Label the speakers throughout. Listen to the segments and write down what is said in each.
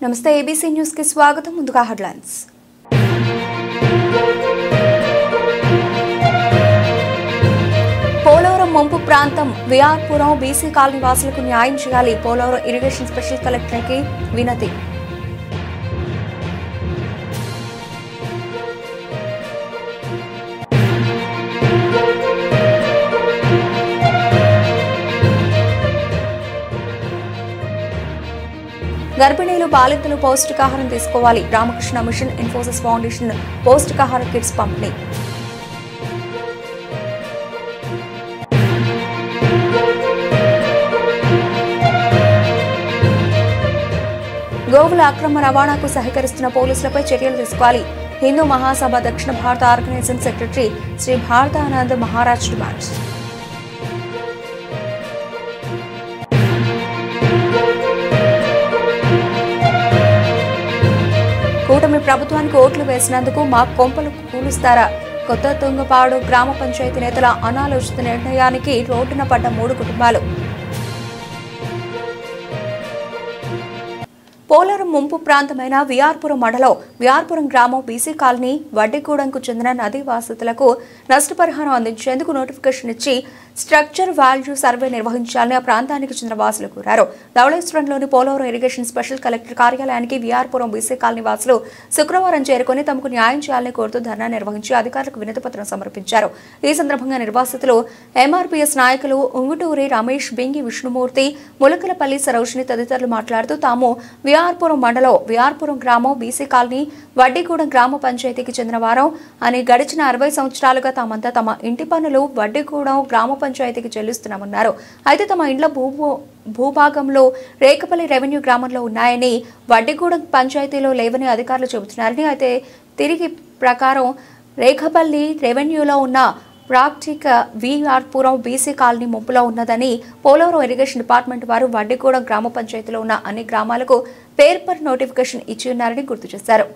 Speaker 1: నమస్తే ABC news కి స్వాగతం. ముందుగా హెడ్లైన్స్. పోలవరం ముంపు ప్రాంతం విఆర్పురం బీసీ కాలనీ వాసులకు న్యాయం చేయాలి. పోలవరం ఇరిగేషన్ స్పెషల్ కలెక్టర్కి వినతి. గర్భిణీలు బాలింతలు పౌష్టికాహారం తీసుకోవాలి. రామకృష్ణ మిషన్ ఇన్ఫోసిస్ ఫౌండేషన్ పౌష్టికాహార కిట్స్ పంపిణీ. గోవుల అక్రమ రవాణాకు సహకరిస్తున్న పోలీసులపై చర్యలు తీసుకోవాలి. హిందూ మహాసభ దక్షిణ భారత organising secretary Shri Bharatanand Maharaj demands. కూటమి ప్రభుత్వానికి ఓట్లు వేసినందుకు మా కొంపలు కూలుస్తారా? కొత్త తుంగపాడు గ్రామ పంచాయతీ నేతల అనాలోచిత నిర్ణయానికి రోడ్డున పడ్డ 3 కుటుంబాలు. పోలవరం ముంపు ప్రాంతమైన విఆర్పురం మండలం విఆర్పురం గ్రామం బీసీ కాలనీ వడ్డిగూడెంకు చెందిన నదీ వాసితులకు నష్టపరిహారం అందించేందుకు నోటిఫికేషన్ ఇచ్చి స్ట్రక్చర్ వాల్యూ సర్వే నిర్వహించాలని ఆ ప్రాంతానికి చెందిన వాసులు కోరారు. ధవళేశ్వరంలోని పోలవరం ఇరిగేషన్ స్పెషల్ కలెక్టర్ కార్యాలయానికి విఆర్పురం బీసీ కాలనీ వాసులు శుక్రవారం చేరుకుని తమకు న్యాయం చేయాలని కోరుతూ ధర్నా నిర్వహించి అధికారులకు వినతి పత్రం సమర్పించారు. ఈ సందర్భంగా నిర్వాసితులు ఎంఆర్పీఎస్ నాయకులు ఉంగుటూరి రమేష్, బింగి విష్ణుమూర్తి, ములకలపల్లి సరోజిని తదితరులు మాట్లాడుతూ తాము విఆర్పురం మండలం విఆర్పురం గ్రామం బీసీ కాలనీ వడ్డిగూడెం గ్రామ పంచాయతీకి చెందిన వారం అని గడిచిన 60 సంవత్సరాలుగా తామంతా తమ ఇంటి పన్నులు వడ్డిగూడెం గ్రామ పంచాయతీకి చెల్లిస్తున్నామన్నారు. అయితే తమ ఇండ్ల భూభాగంలో రేకపల్లి రెవెన్యూ గ్రామంలో ఉన్నాయని, వడ్డిగూడెం పంచాయతీలో లేవని అధికారులు చెబుతున్నారని, అయితే తిరిగి ప్రకారం రేకపల్లి రెవెన్యూలో ఉన్న ప్రాక్టిక విఆర్పురం బీసీ కాలనీ ముంపులో ఉన్నదని పోలవరం ఇరిగేషన్ డిపార్ట్మెంట్ వారు వడ్డిగూడెం గ్రామ పంచాయతీలో ఉన్న అన్ని గ్రామాలకు పేపర్ నోటిఫికేషన్ ఇచ్చి ఉన్నారని గుర్తు చేశారు.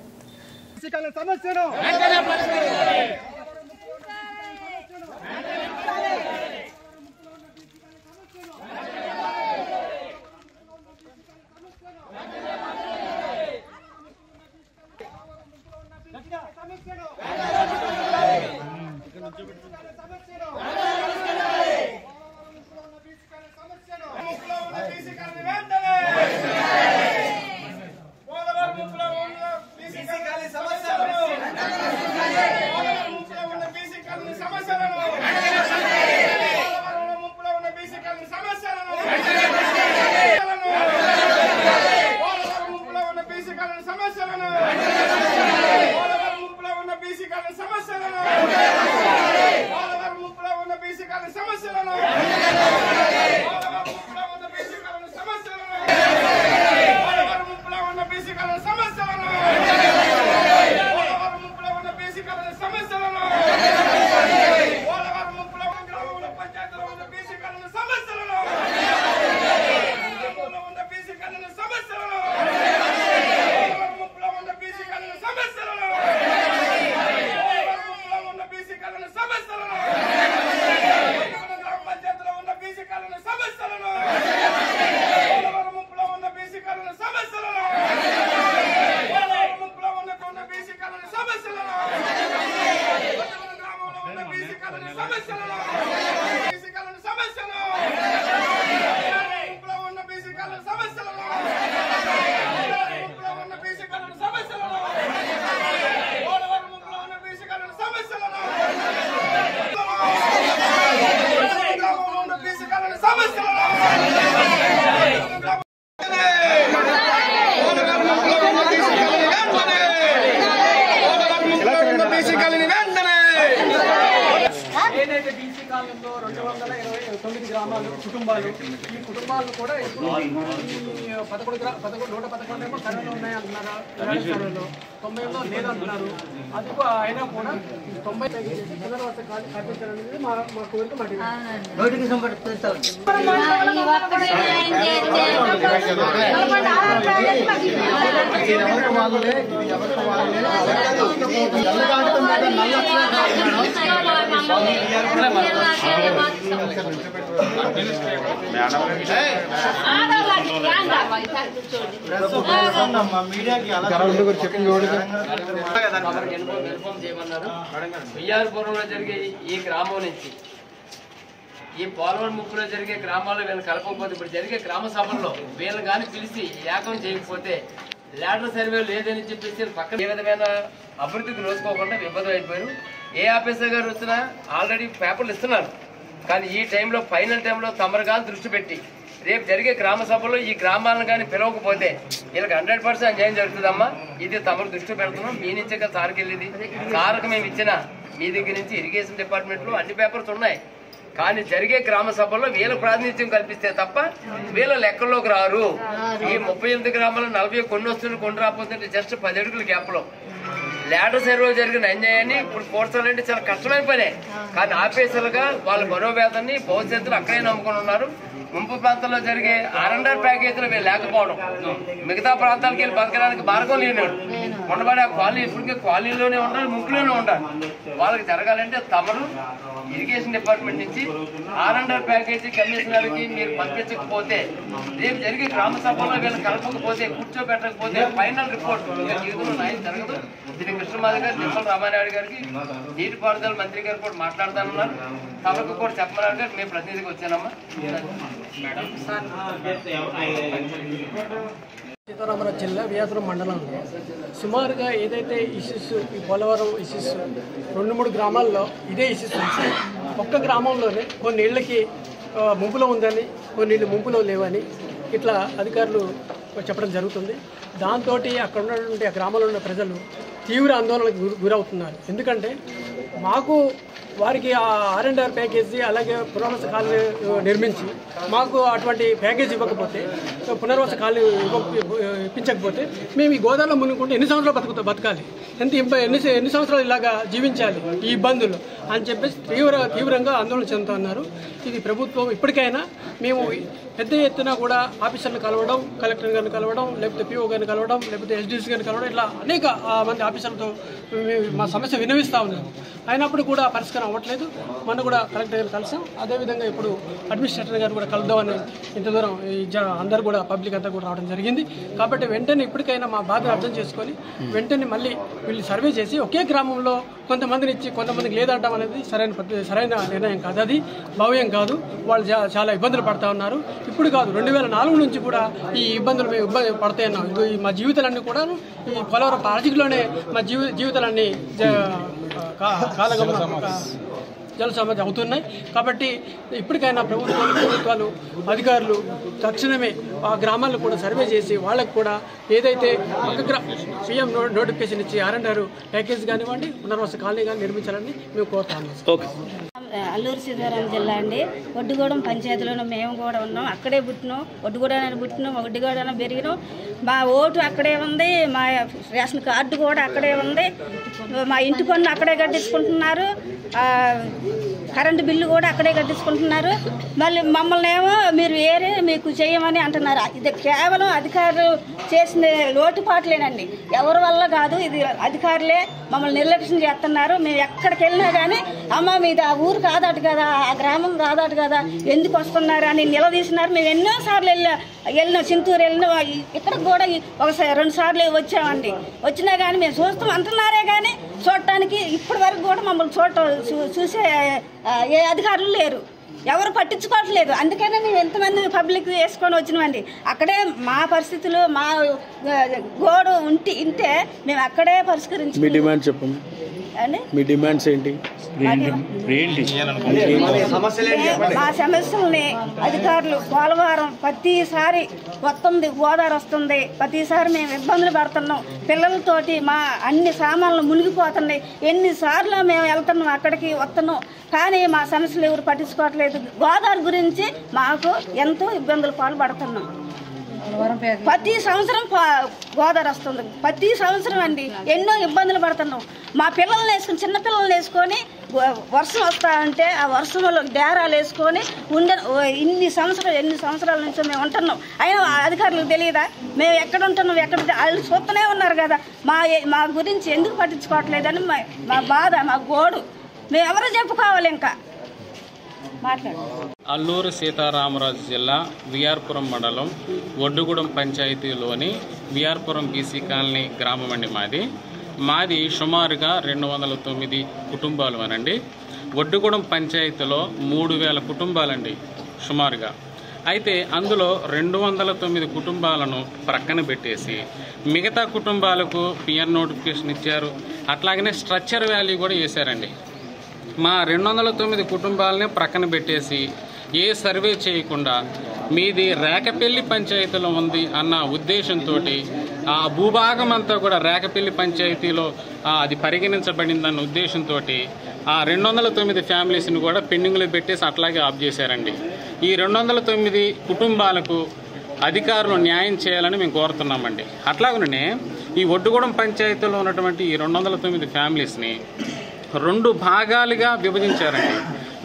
Speaker 2: కాలంలో 229 గ్రామాలు కుటుంబాలు ఈ కుటుంబాలను కూడా ఇప్పుడు 111 ఏమో సర్వేలో ఉన్నాయి అంటున్నారు. సర్వేలో 90లో లేదంటున్నారు. అది అయినా కూడా 90 పునర్వాస కల్పించాలనేది మా కోరిక.
Speaker 3: విఆర్పురంలో జరిగే ఈ గ్రామం నుంచి ఈ పోలవరం ముప్పులో జరిగే గ్రామాల్లో వీళ్ళని కలపకపోతే ఇప్పుడు జరిగే గ్రామ సభల్లో వీళ్ళు కానీ పిలిచి ఏకం చేయకపోతే ల్యాడర్ సర్వే లేదని చెప్పేసి పక్కన ఏ విధమైన అభివృద్ధికి నోసుకోకుండా విభజన అయిపోయారు. ఏ ఆఫీసర్ గారు వచ్చినా ఆల్రెడీ పేపర్లు ఇస్తున్నారు. కానీ ఈ టైంలో ఫైనల్ టైంలో తమరు కానీ దృష్టి పెట్టి రేపు జరిగే గ్రామ సభలో ఈ గ్రామాలను కానీ పిలవకపోతే వీళ్ళకి 100% అన్యాయం జరుగుతుందమ్మా. ఇది తమరు దృష్టి పెడుతున్నాం. మీ నుంచే కదా సార్కి వెళ్ళేది. సార్కి మేము ఇచ్చిన మీ దగ్గర నుంచి ఇరిగేషన్ డిపార్ట్మెంట్లో అన్ని పేపర్స్ ఉన్నాయి. కానీ జరిగే గ్రామ సభల్లో వీళ్ళ ప్రాతినిధ్యం కల్పిస్తే తప్ప వీళ్ళ లెక్కల్లోకి రారు. ఈ 38 గ్రామాల్లో 40 కొన్ని వస్తువులు కొన్ని రాకపోతే జస్ట్ 10 అడుగుల గ్యాప్లో ల్యాడర్ సర్వే జరిగిన అన్యాయాన్ని ఇప్పుడు పోర్చాలంటే చాలా కష్టమైన పనే. కానీ ఆఫీసర్లుగా వాళ్ళ మనోవేదాన్ని భవిష్యత్తులో అక్కడే నమ్ముకొని ఉన్నారు. ముంపు ప్రాంతాల్లో జరిగే R&R ప్యాకేజీలు వీళ్ళు లేకపోవడం, మిగతా ప్రాంతాలకు వెళ్ళి బతకడానికి మార్గం లేనాడు. ఉండబడి ఆ కాలనీ ఇప్పటికే కాలనీలోనే ఉండాలి, ముంపులోనే ఉండాలి. వాళ్ళకి జరగాలంటే తమరు ఇరిగేషన్ డిపార్ట్మెంట్ నుంచి R&R ప్యాకేజీ కమిషనర్కి మీరు పంపించకపోతే రేపు జరిగే గ్రామ సభలో వీళ్ళు కలపకపోతే కూర్చోబెట్టకపోతే ఫైనల్ రిపోర్ట్ జీవితంలో న్యాయం జరగదు. దీనికి కృష్ణమాధవ్ గారు, నిమ్మల రామానాయుడు గారికి నీటిపారుదల మంత్రి గారు కూడా మాట్లాడుతున్నారు. తమకు కూడా చెప్పమన్నారు గారు మేము ప్రతినిధికి వచ్చానమ్మా.
Speaker 2: సీతారామరాజు జిల్లా వియాపురం మండలంలో సుమారుగా ఏదైతే ఇష్యూస్ ఈ పోలవరం ఇష్యూస్ 2-3 గ్రామాల్లో ఇదే ఇష్యూస్ ఉంది. ఒక్క గ్రామంలోనే కొన్ని ఇళ్ళకి ముంపులో ఉందని, కొన్ని ఇళ్ళు ముంపులో లేవని ఇట్లా అధికారులు చెప్పడం జరుగుతుంది. దాంతో అక్కడ ఉన్నటువంటి ఆ గ్రామంలో ఉన్న ప్రజలు తీవ్ర ఆందోళనకు గురవుతున్నారు. ఎందుకంటే మాకు వారికి ఆ R&R ప్యాకేజీ అలాగే పునర్వాస కాలనీ నిర్మించి మాకు అటువంటి ప్యాకేజ్ ఇవ్వకపోతే, పునర్వాస కాలనీ ఇప్పించకపోతే మేము ఈ గోదావరిలో మునుకుంటే ఎన్ని సంవత్సరాలు బతకాలి, ఎన్ని సంవత్సరాలు ఇలాగా జీవించాలి ఈ ఇబ్బందులు అని చెప్పేసి తీవ్రంగా ఆందోళన చెందుతున్నారు. ఇది ప్రభుత్వం ఇప్పటికైనా మేము పెద్ద ఎత్తున కూడా ఆఫీసర్లు కలవడం, కలెక్టర్ గారిని కలవడం, లేకపోతే PO గారిని కలవడం, లేకపోతే SDC గారిని కలవడం, ఇట్లా అనేక మంది ఆఫీసర్లతో మా సమస్య వినవిస్తూ ఉన్నాము. అయినప్పుడు కూడా పరిష్కారం అవ్వట్లేదు. మొన్న కూడా కలెక్టర్ గారిని కలిసాం. అదేవిధంగా ఇప్పుడు అడ్మినిస్ట్రేటర్ గారు కూడా కలుద్దామని ఇంత దూరం అందరూ కూడా పబ్లిక్ అంతా కూడా రావడం జరిగింది. కాబట్టి వెంటనే ఇప్పటికైనా మా బాధను అర్థం చేసుకొని వెంటనే మళ్ళీ వీళ్ళు సర్వే చేసి ఒకే గ్రామంలో కొంతమందిని ఇచ్చి కొంతమందికి లేదంటాం అనేది సరైన నిర్ణయం కాదు. అది భావ్యం కాదు. వాళ్ళు చాలా ఇబ్బందులు పడతా ఉన్నారు. ఇప్పుడు కాదు, 2004 నుంచి కూడా ఈ ఇబ్బందులు మేము పడతాయి ఉన్నాం. మా జీవితాలన్నీ కూడా ఈ పోలవరం ప్రాజెక్టులోనే మా జీవితాలన్నీ జల సమస్య అవుతున్నాయి. కాబట్టి ఇప్పటికైనా ప్రభుత్వాలు అధికారులు తక్షణమే ఆ గ్రామాలను కూడా సర్వే చేసి వాళ్ళకు కూడా ఏదైతే సీఎం నోటిఫికేషన్ ఇచ్చి R&R ప్యాకేజ్ కానివ్వండి, పునర్వాస కాలనీ కానీ నిర్మించాలని మేము కోరుతాము.
Speaker 4: అల్లూరు సీతారాం జిల్లా అండి. ఒడ్డుగూడెం పంచాయతీలోనే మేము కూడా ఉన్నాం. అక్కడే పుట్టినాం, ఒడ్డుగూడెం పుట్టినాం, ఒడ్డుగూడెం పెరిగినాం. మా ఓటు అక్కడే ఉంది, మా రేషన్ కార్డు కూడా అక్కడే ఉంది, మా ఇంటి పన్ను అక్కడే కట్టించుకుంటున్నారు, కరెంటు బిల్లు కూడా అక్కడే కట్టించుకుంటున్నారు. మళ్ళీ మమ్మల్ని ఏమో మీరు వేరే మీకు చేయమని అంటున్నారు. ఇది కేవలం అధికారులు చేసిన లోటుపాట్లేనండి, ఎవరి వల్ల కాదు. ఇది అధికారులే మమ్మల్ని నిర్లక్ష్యం చేస్తున్నారు. మేము ఎక్కడికి వెళ్ళినా కానీ అమ్మ మీది ఆ ఊరు కాదట కదా, ఆ గ్రామం కాదట కదా, ఎందుకు వస్తున్నారు అని నిలదీసినారు. మేము ఎన్నోసార్లు వెళ్ళినాం, చింతూరు వెళ్ళినా, ఇక్కడికి కూడా 1-2 సార్లు వచ్చామండి. వచ్చినా కానీ మేము చూస్తాం అంటున్నారే కానీ చూడటానికి ఇప్పటి వరకు కూడా మమ్మల్ని చూసే ఏ అధికారులు లేరు, ఎవరు పట్టించుకోవట్లేదు. అందుకనే మేము ఎంతమంది పబ్లిక్ వేసుకొని వచ్చినామండి. అక్కడే మా పరిస్థితులు, మా గోడు ఇంటే మేము అక్కడే పరిష్కరించాం.
Speaker 5: మీ డిమాండ్ చెప్పండి
Speaker 4: అండి.
Speaker 5: మీ డిమాండ్స్ ఏంటి?
Speaker 4: మా సమస్యల్ని అధికారులు పోలవరం ప్రతిసారి వస్తుంది, గోదావరి వస్తుంది, ప్రతిసారి మేము ఇబ్బందులు పడుతున్నాం. పిల్లలతోటి మా అన్ని సామాన్లు మునిగిపోతున్నాయి. ఎన్నిసార్లు మేము వెళ్తున్నాం, అక్కడికి వస్తున్నాం, కానీ మా సమస్యలు ఎవరు పట్టించుకోవట్లేదు. గోదావరి గురించి మాకు ఎంతో ఇబ్బందులు పాల్పడుతున్నాం. ప్రతి సంవత్సరం గోదావరి వస్తుంది. ప్రతి సంవత్సరం అండి ఎన్నో ఇబ్బందులు పడుతున్నాం. మా పిల్లల్ని వేసుకుని చిన్న పిల్లల్ని వేసుకొని వర్షం వస్తా అంటే ఆ వర్షంలో డేరాలు వేసుకొని ఎన్ని సంవత్సరాల నుంచి మేము ఉంటున్నాం. అయినా అధికారులకు తెలియదా మేము ఎక్కడ ఉంటున్నాం, ఎక్కడ వాళ్ళు చూస్తూనే ఉన్నారు కదా. మా గురించి ఎందుకు పట్టించుకోవట్లేదని మా బాధ, మా గోడు మేము ఎవరో చెప్పుకోవాలి. ఇంకా
Speaker 5: అల్లూరు సీతారామరాజు జిల్లా విఆర్పురం మండలం ఒడ్డుగూడెం పంచాయతీలోని విఆర్పురం బీసీ కాలనీ గ్రామం అండి మాది సుమారుగా 209 కుటుంబాలు అనండి. ఒడ్డుగూడెం పంచాయతీలో 3000 కుటుంబాలండి సుమారుగా. అయితే అందులో 209 కుటుంబాలను ప్రక్కన పెట్టేసి మిగతా కుటుంబాలకు పిఎన్ నోటిఫికేషన్ ఇచ్చారు. అట్లాగనే స్ట్రక్చర్ వాల్యూ కూడా వేశారండి. మా 209 కుటుంబాలని ప్రక్కన పెట్టేసి ఏ సర్వే చేయకుండా మీది రేకపల్లి పంచాయతీలో ఉంది అన్న ఉద్దేశంతో ఆ భూభాగం అంతా కూడా రేకపల్లి పంచాయతీలో అది పరిగణించబడిందన్న ఉద్దేశంతో ఆ 209 ఫ్యామిలీస్ని కూడా పెండింగ్లో పెట్టేసి అట్లాగే ఆఫ్ చేశారండి. ఈ 209 కుటుంబాలకు అధికారులు న్యాయం చేయాలని మేము కోరుతున్నామండి. అట్లాగనే ఈ ఒడ్డుగూడెం పంచాయతీలో ఉన్నటువంటి ఈ 209 ఫ్యామిలీస్ని 2 భాగాలుగా విభజించారండి.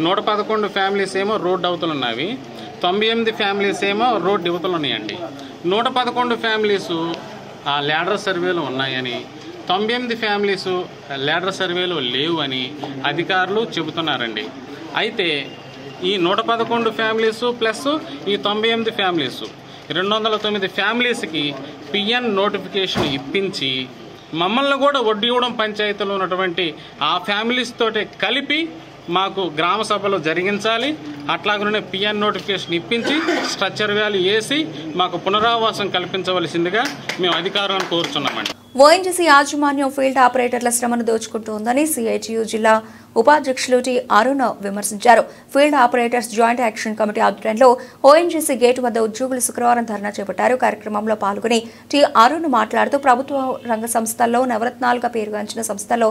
Speaker 5: 111 ఫ్యామిలీస్ ఏమో రోడ్డు అవతలు ఉన్నవి, 98 ఫ్యామిలీస్ ఏమో రోడ్డు యువతలు ఉన్నాయండి. 111 ఫ్యామిలీసు ఆ ల్యాడర్ సర్వేలో ఉన్నాయని, 98 ఫ్యామిలీసు ల్యాడర్ సర్వేలో లేవు అని అధికారులు చెబుతున్నారండి. అయితే ఈ 111 ఫ్యామిలీసు ప్లస్ ఈ 98 ఫ్యామిలీసు 209 ఫ్యామిలీస్కి పిఎన్ నోటిఫికేషన్ ఇప్పించి మమ్మల్ని కూడా ఒడ్డుగూడెం పంచాయతీలో ఉన్నటువంటి ఆ ఫ్యామిలీస్ తోటి కలిపి మాకు గ్రామ సభలో జరిగించాలి. అట్లాగనే పిఎన్ నోటిఫికేషన్ ఇప్పించి స్ట్రక్చర్ వాల్యూ వేసి మాకు పునరావాసం కల్పించవలసిందిగా మేము అధికారులను కోరుచున్నామండి.
Speaker 1: ఓఎన్జీసీ యాజమాన్యం ఫీల్డ్ ఆపరేటర్ల శ్రమను దోచుకుంటోందని సిఐటియు జిల్లా ఉపాధ్యక్షులు టి అరుణ్ విమర్శించారు. Field operators joint action committee ఆధ్వర్యంలో ఓఎన్జీసీ గేటు వద్ద ఉద్యోగులు శుక్రవారం ధర్నా చేపట్టారు. కార్యక్రమంలో పాల్గొని టి అరుణ్ మాట్లాడుతూ ప్రభుత్వ రంగ సంస్థల్లో నవరత్నాలుగా పేరుగాంచిన సంస్థల్లో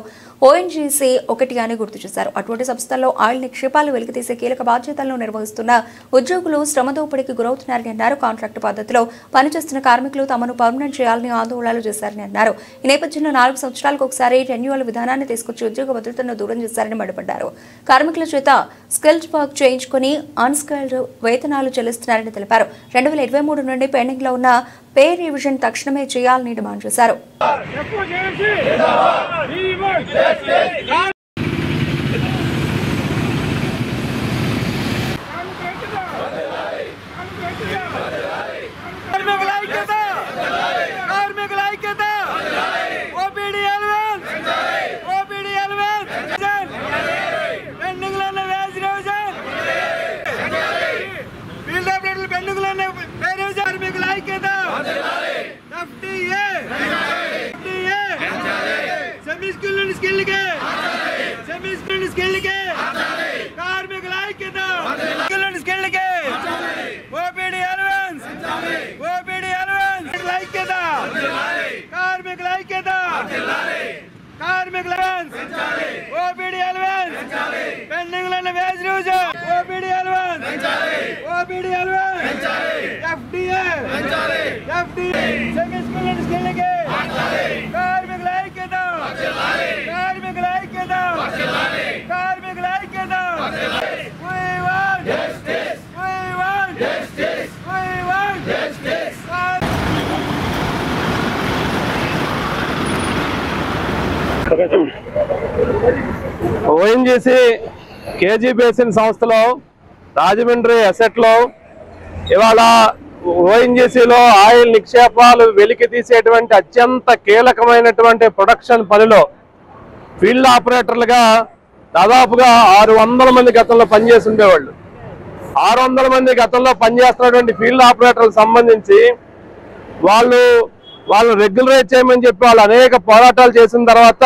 Speaker 1: ఓఎన్జీసీ ఒకటి అని గుర్తు చేశారు. అటువంటి సంస్థల్లో ఆయిల్ నిక్షేపాలు వెలికితీసే కీలక బాధ్యతలను నిర్వహిస్తున్న ఉద్యోగులు శ్రమదోపిడికి గురవుతున్నారని అన్నారు. కాంట్రాక్టు పద్ధతిలో పనిచేస్తున్న కార్మికులు తమను పర్మనెంట్ చేయాలని ఆందోళనలు చేశారని అన్నారు. ఈ నేపథ్యంలో 4 సంవత్సరాలకు ఒకసారి రెన్యువల్ విధానాన్ని తీసుకొచ్చి ఉద్యోగ భద్రతను దూరం చేశారని మండిపడ్డారు. కార్మికుల చేత స్కిల్డ్ వర్క్ చేయించుకుని అన్స్కిల్డ్ వేతనాలు చెల్లిస్తున్నారని తెలిపారు. 2023 నుండి పెండింగ్ లో ఉన్న పే రివిజన్ తక్షణమే చేయాలని డిమాండ్ చేశారు.
Speaker 6: ఓఎన్జీసీ కేజీ బేసిన్ సంస్థలో రాజమండ్రి అసెట్లో ఇవాళ ఓఎన్జీసీలో ఆయిల్ నిక్షేపాలు వెలికి తీసేటువంటి అత్యంత కీలకమైనటువంటి ప్రొడక్షన్ పనిలో ఫీల్డ్ ఆపరేటర్లుగా దాదాపుగా 600 మంది గతంలో పనిచేసి ఉండేవాళ్ళు. 600 మంది గతంలో పనిచేస్తున్నటువంటి ఫీల్డ్ ఆపరేటర్లకు సంబంధించి వాళ్ళు రెగ్యులరైజ్ చేయమని చెప్పి వాళ్ళు అనేక పోరాటాలు చేసిన తర్వాత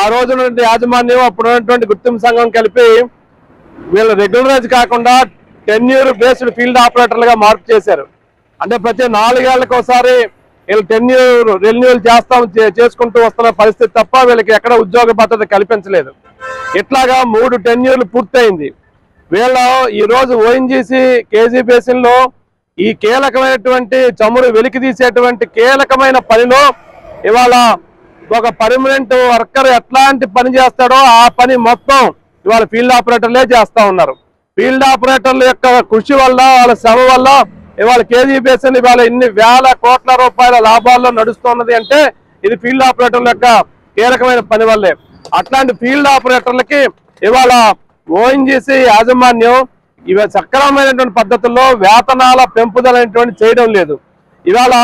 Speaker 6: ఆ రోజున యాజమాన్యం అప్పుడున్నటువంటి గుర్తింపు సంఘం కలిపి వీళ్ళు రెగ్యులరైజ్ కాకుండా టెన్యూర్ బేస్డ్ ఫీల్డ్ ఆపరేటర్లుగా మార్పు చేశారు. అంటే ప్రతి 4 ఏళ్లకు ఒకసారి వీళ్ళు టెన్యూర్ రెన్యూవల్ చేసుకుంటూ వస్తున్న పరిస్థితి తప్ప వీళ్ళకి ఎక్కడ ఉద్యోగ భద్రత కల్పించలేదు. ఇట్లాగా 3 టెన్యూర్లు పూర్తయింది. వీళ్ళు ఈ రోజు ఓఎన్జీసీ కేజీ బేసిన్ లో ఈ కీలకమైనటువంటి చమురు వెలికి తీసేటువంటి కీలకమైన పనిలో ఇవాళ ఒక పర్మనెంట్ వర్కర్ ఎట్లాంటి పని చేస్తాడో ఆ పని మొత్తం ఇవాళ ఫీల్డ్ ఆపరేటర్లే చేస్తా ఉన్నారు. ఫీల్డ్ ఆపరేటర్ల యొక్క కృషి వల్ల వాళ్ళ శ్రమ వల్ల ఇవాళ కేజీబీఎస్ఎల్ ఇవాళ ఇన్ని వేల కోట్ల రూపాయల లాభాల్లో నడుస్తున్నది అంటే ఇది ఫీల్డ్ ఆపరేటర్ల యొక్క కీలకమైన పని వల్లే. అట్లాంటి ఫీల్డ్ ఆపరేటర్లకి ఇవాళ ఓఎన్జీసీ యాజమాన్యం ఇవాళ సక్రమమైనటువంటి పద్ధతుల్లో వేతనాల పెంపుదల అనేటువంటి చేయడం లేదు. ఇవాళ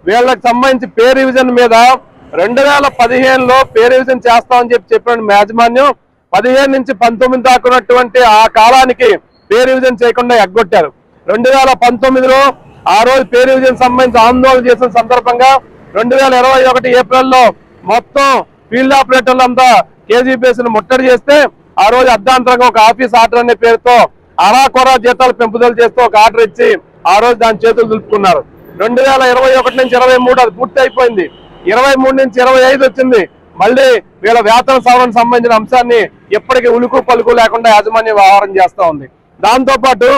Speaker 6: వీళ్ళకి సంబంధించి పే రివిజన్ మీద 2015లో పే రివిజన్ చేస్తామని చెప్పిన యాజమాన్యం 15 నుంచి 19 దాకా ఉన్నటువంటి ఆ కాలానికి పే రివిజన్ చేయకుండా ఎగ్గొట్టారు. 2019లో ఆ రోజు పే రివిజన్ సంబంధించి ఆందోళన చేసిన సందర్భంగా 2021 ఏప్రిల్లో మొత్తం ఫీల్డ్ ఆపరేటర్లంతా కేజీబీఎస్ని ముట్టడి చేస్తే ఆ రోజు అర్ధాంతరంగా ఒక ఆఫీస్ ఆర్డర్ అనే పేరుతో అరాకొరా జీతాలు పెంపుదల చేస్తూ ఒక ఆర్డర్ ఇచ్చి ఆ రోజు దాని చేతులు దులుపుకున్నారు. 2021 నుంచి 23 అది పూర్తి అయిపోయింది. 23 నుంచి 25 వచ్చింది. మళ్ళీ వీళ్ళ వేతన సవరణకు సంబంధించిన అంశాన్ని ఎప్పటికీ ఉలుకు పలుకు లేకుండా యాజమాన్యం వ్యవహారం చేస్తూ ఉంది. దాంతోపాటు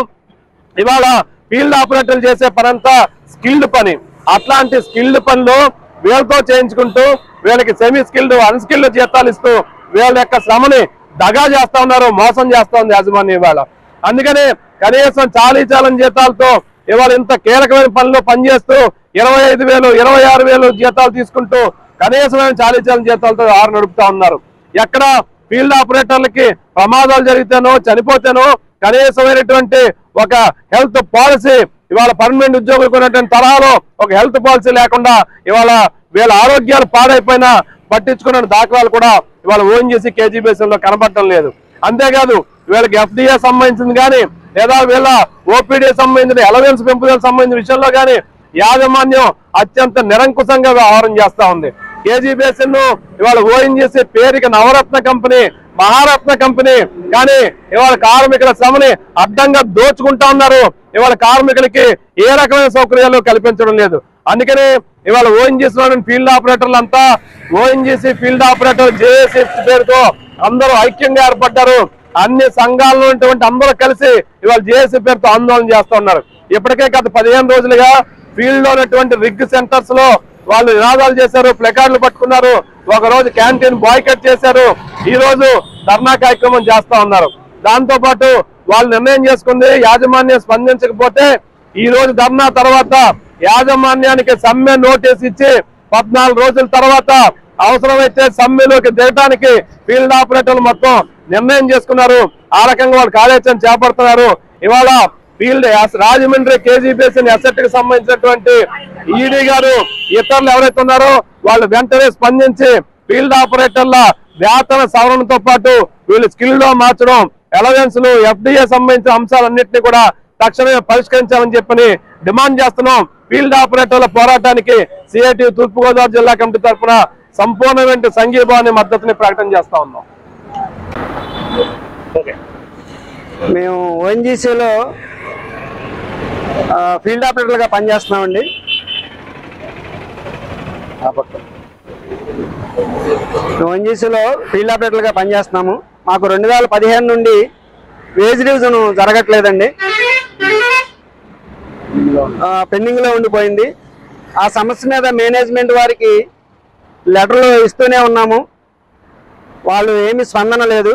Speaker 6: ఇవాళ ఫీల్డ్ ఆపరేటర్లు చేసే పనంతా స్కిల్డ్ పని. అట్లాంటి స్కిల్డ్ పనులు వీళ్ళతో చేయించుకుంటూ వీళ్ళకి సెమీ స్కిల్డ్ అన్స్కిల్డ్ జీతాలు ఇస్తూ వీళ్ళ యొక్క శ్రమని దగా చేస్తా ఉన్నారు, మోసం చేస్తా ఉంది యాజమాన్యం ఇవాళ. అందుకనే కనీసం చాలీచాలని జీతాలతో ఇవాళ ఇంత కీలకమైన పనులు పనిచేస్తూ 25,000, 26,000 జీతాలు తీసుకుంటూ కనీసమైన చాలీచాలని జీతాలతో ఆరు నడుపుతా ఉన్నారు. ఎక్కడ ఫీల్డ్ ఆపరేటర్లకి ప్రమాదాలు జరిగితేనో చనిపోతేనో కనీసమైనటువంటి ఒక హెల్త్ పాలసీ ఇవాళ పర్మనెంట్ ఉద్యోగులకు ఉన్నటువంటి తరహాలో ఒక హెల్త్ పాలసీ లేకుండా ఇవాళ వీళ్ళ ఆరోగ్యాలు పాడైపోయినా పట్టించుకున్న దాఖలాలు కూడా ఇవాళ ఓఎన్జీసీ కేజీబీఎస్ఎల్లో కనబడటం లేదు. అంతేకాదు వీళ్ళకి ఎఫ్డీఏ సంబంధించింది కానీ లేదా వీళ్ళ ఓపీడీ సంబంధించిన అలవెన్స్ పెంపుదల సంబంధించిన విషయంలో కానీ యాజమాన్యం అత్యంత నిరంకుశంగా వ్యవహారం చేస్తా ఉంది. కేజీబీఎస్ఎల్ ఇవాళ ఓఎన్జీసీ పేరుకి నవరత్న కంపెనీ, మహారత్న కంపెనీ, కానీ ఇవాళ కార్మికుల శ్రమని అడ్డంగా దోచుకుంటా ఉన్నారు. ఇవాళ కార్మికులకి ఏ రకమైన సౌకర్యాలు కల్పించడం లేదు. అందుకని ఇవాళ ఓఎన్జీసీలోని ఫీల్డ్ ఆపరేటర్లు అంతా ఓఎన్జీసీ ఫీల్డ్ ఆపరేటర్ జేఏసీ పేరుతో అందరూ ఐక్యంగా ఏర్పడ్డారు. అన్ని సంఘాల్లో ఉన్నటువంటి అందరూ కలిసి ఇవాళ జేఏసీ పేరుతో ఆందోళన చేస్తూ ఉన్నారు. ఇప్పటికే గత 15 రోజులుగా ఫీల్డ్ లో ఉన్నటువంటి రిగ్ సెంటర్స్ లో వాళ్ళు నినాదాలు చేశారు, ప్లకార్డులు పట్టుకున్నారు. ఒక రోజు క్యాంటీన్ బాయ్కట్ చేశారు. ఈ రోజు ధర్నా కార్యక్రమం చేస్తా ఉన్నారు. దాంతో పాటు వాళ్ళు నిర్ణయం చేసుకుంది యాజమాన్యం స్పందించకపోతే ఈ రోజు ధర్నా తర్వాత యాజమాన్యానికి సమ్మె నోటీస్ ఇచ్చి 14 రోజుల తర్వాత అవసరమైతే సమ్మెలోకి దిగడానికి ఫీల్డ్ ఆపరేటర్లు మొత్తం నిర్ణయం చేసుకున్నారు. ఆ రకంగా వాళ్ళు కార్యాచరణ చేపడుతున్నారు. ఇవాళ ఫీల్డ్ రాజమండ్రి కేజీబీఎస్ఎల్ అసెట్ కి సంబంధించినటువంటి ఈడీ గారు ఇతరులు ఎవరైతే ఉన్నారో వాళ్ళు వెంటనే స్పందించి ఫీల్డ్ ఆపరేటర్ల వేతన సవరణతో పాటు వీళ్ళు స్కిల్ లో మార్చడం, అలవెన్స్లు, ఎఫ్డీఏ సంబంధించిన అంశాలన్నింటినీ కూడా తక్షణమే పరిష్కరించాలని చెప్పని డిమాండ్ చేస్తున్నాం. ఫీల్డ్ ఆపరేటర్ల పోరాటానికి సిఐటి తూర్పుగోదావరి జిల్లా కమిటీ తరఫున సంపూర్ణమైన సంఘీభావాన్ని మద్దతుని ప్రకటన చేస్తా ఉన్నాం.
Speaker 7: మేము ఓఎన్జీసీలో ఫీల్డ్ ఆపరేటర్గా పనిచేస్తున్నామండి. ఓఎన్జీసీలో ఫీల్డ్ ఆపరేటర్గా పనిచేస్తున్నాము. మాకు 2015 నుండి వేజ్ రివిజన్ జరగట్లేదండి, పెండింగ్లో ఉండిపోయింది. ఆ సమస్య మీద మేనేజ్మెంట్ వారికి లెటర్లు ఇస్తూనే ఉన్నాము, వాళ్ళు ఏమీ స్పందన లేదు.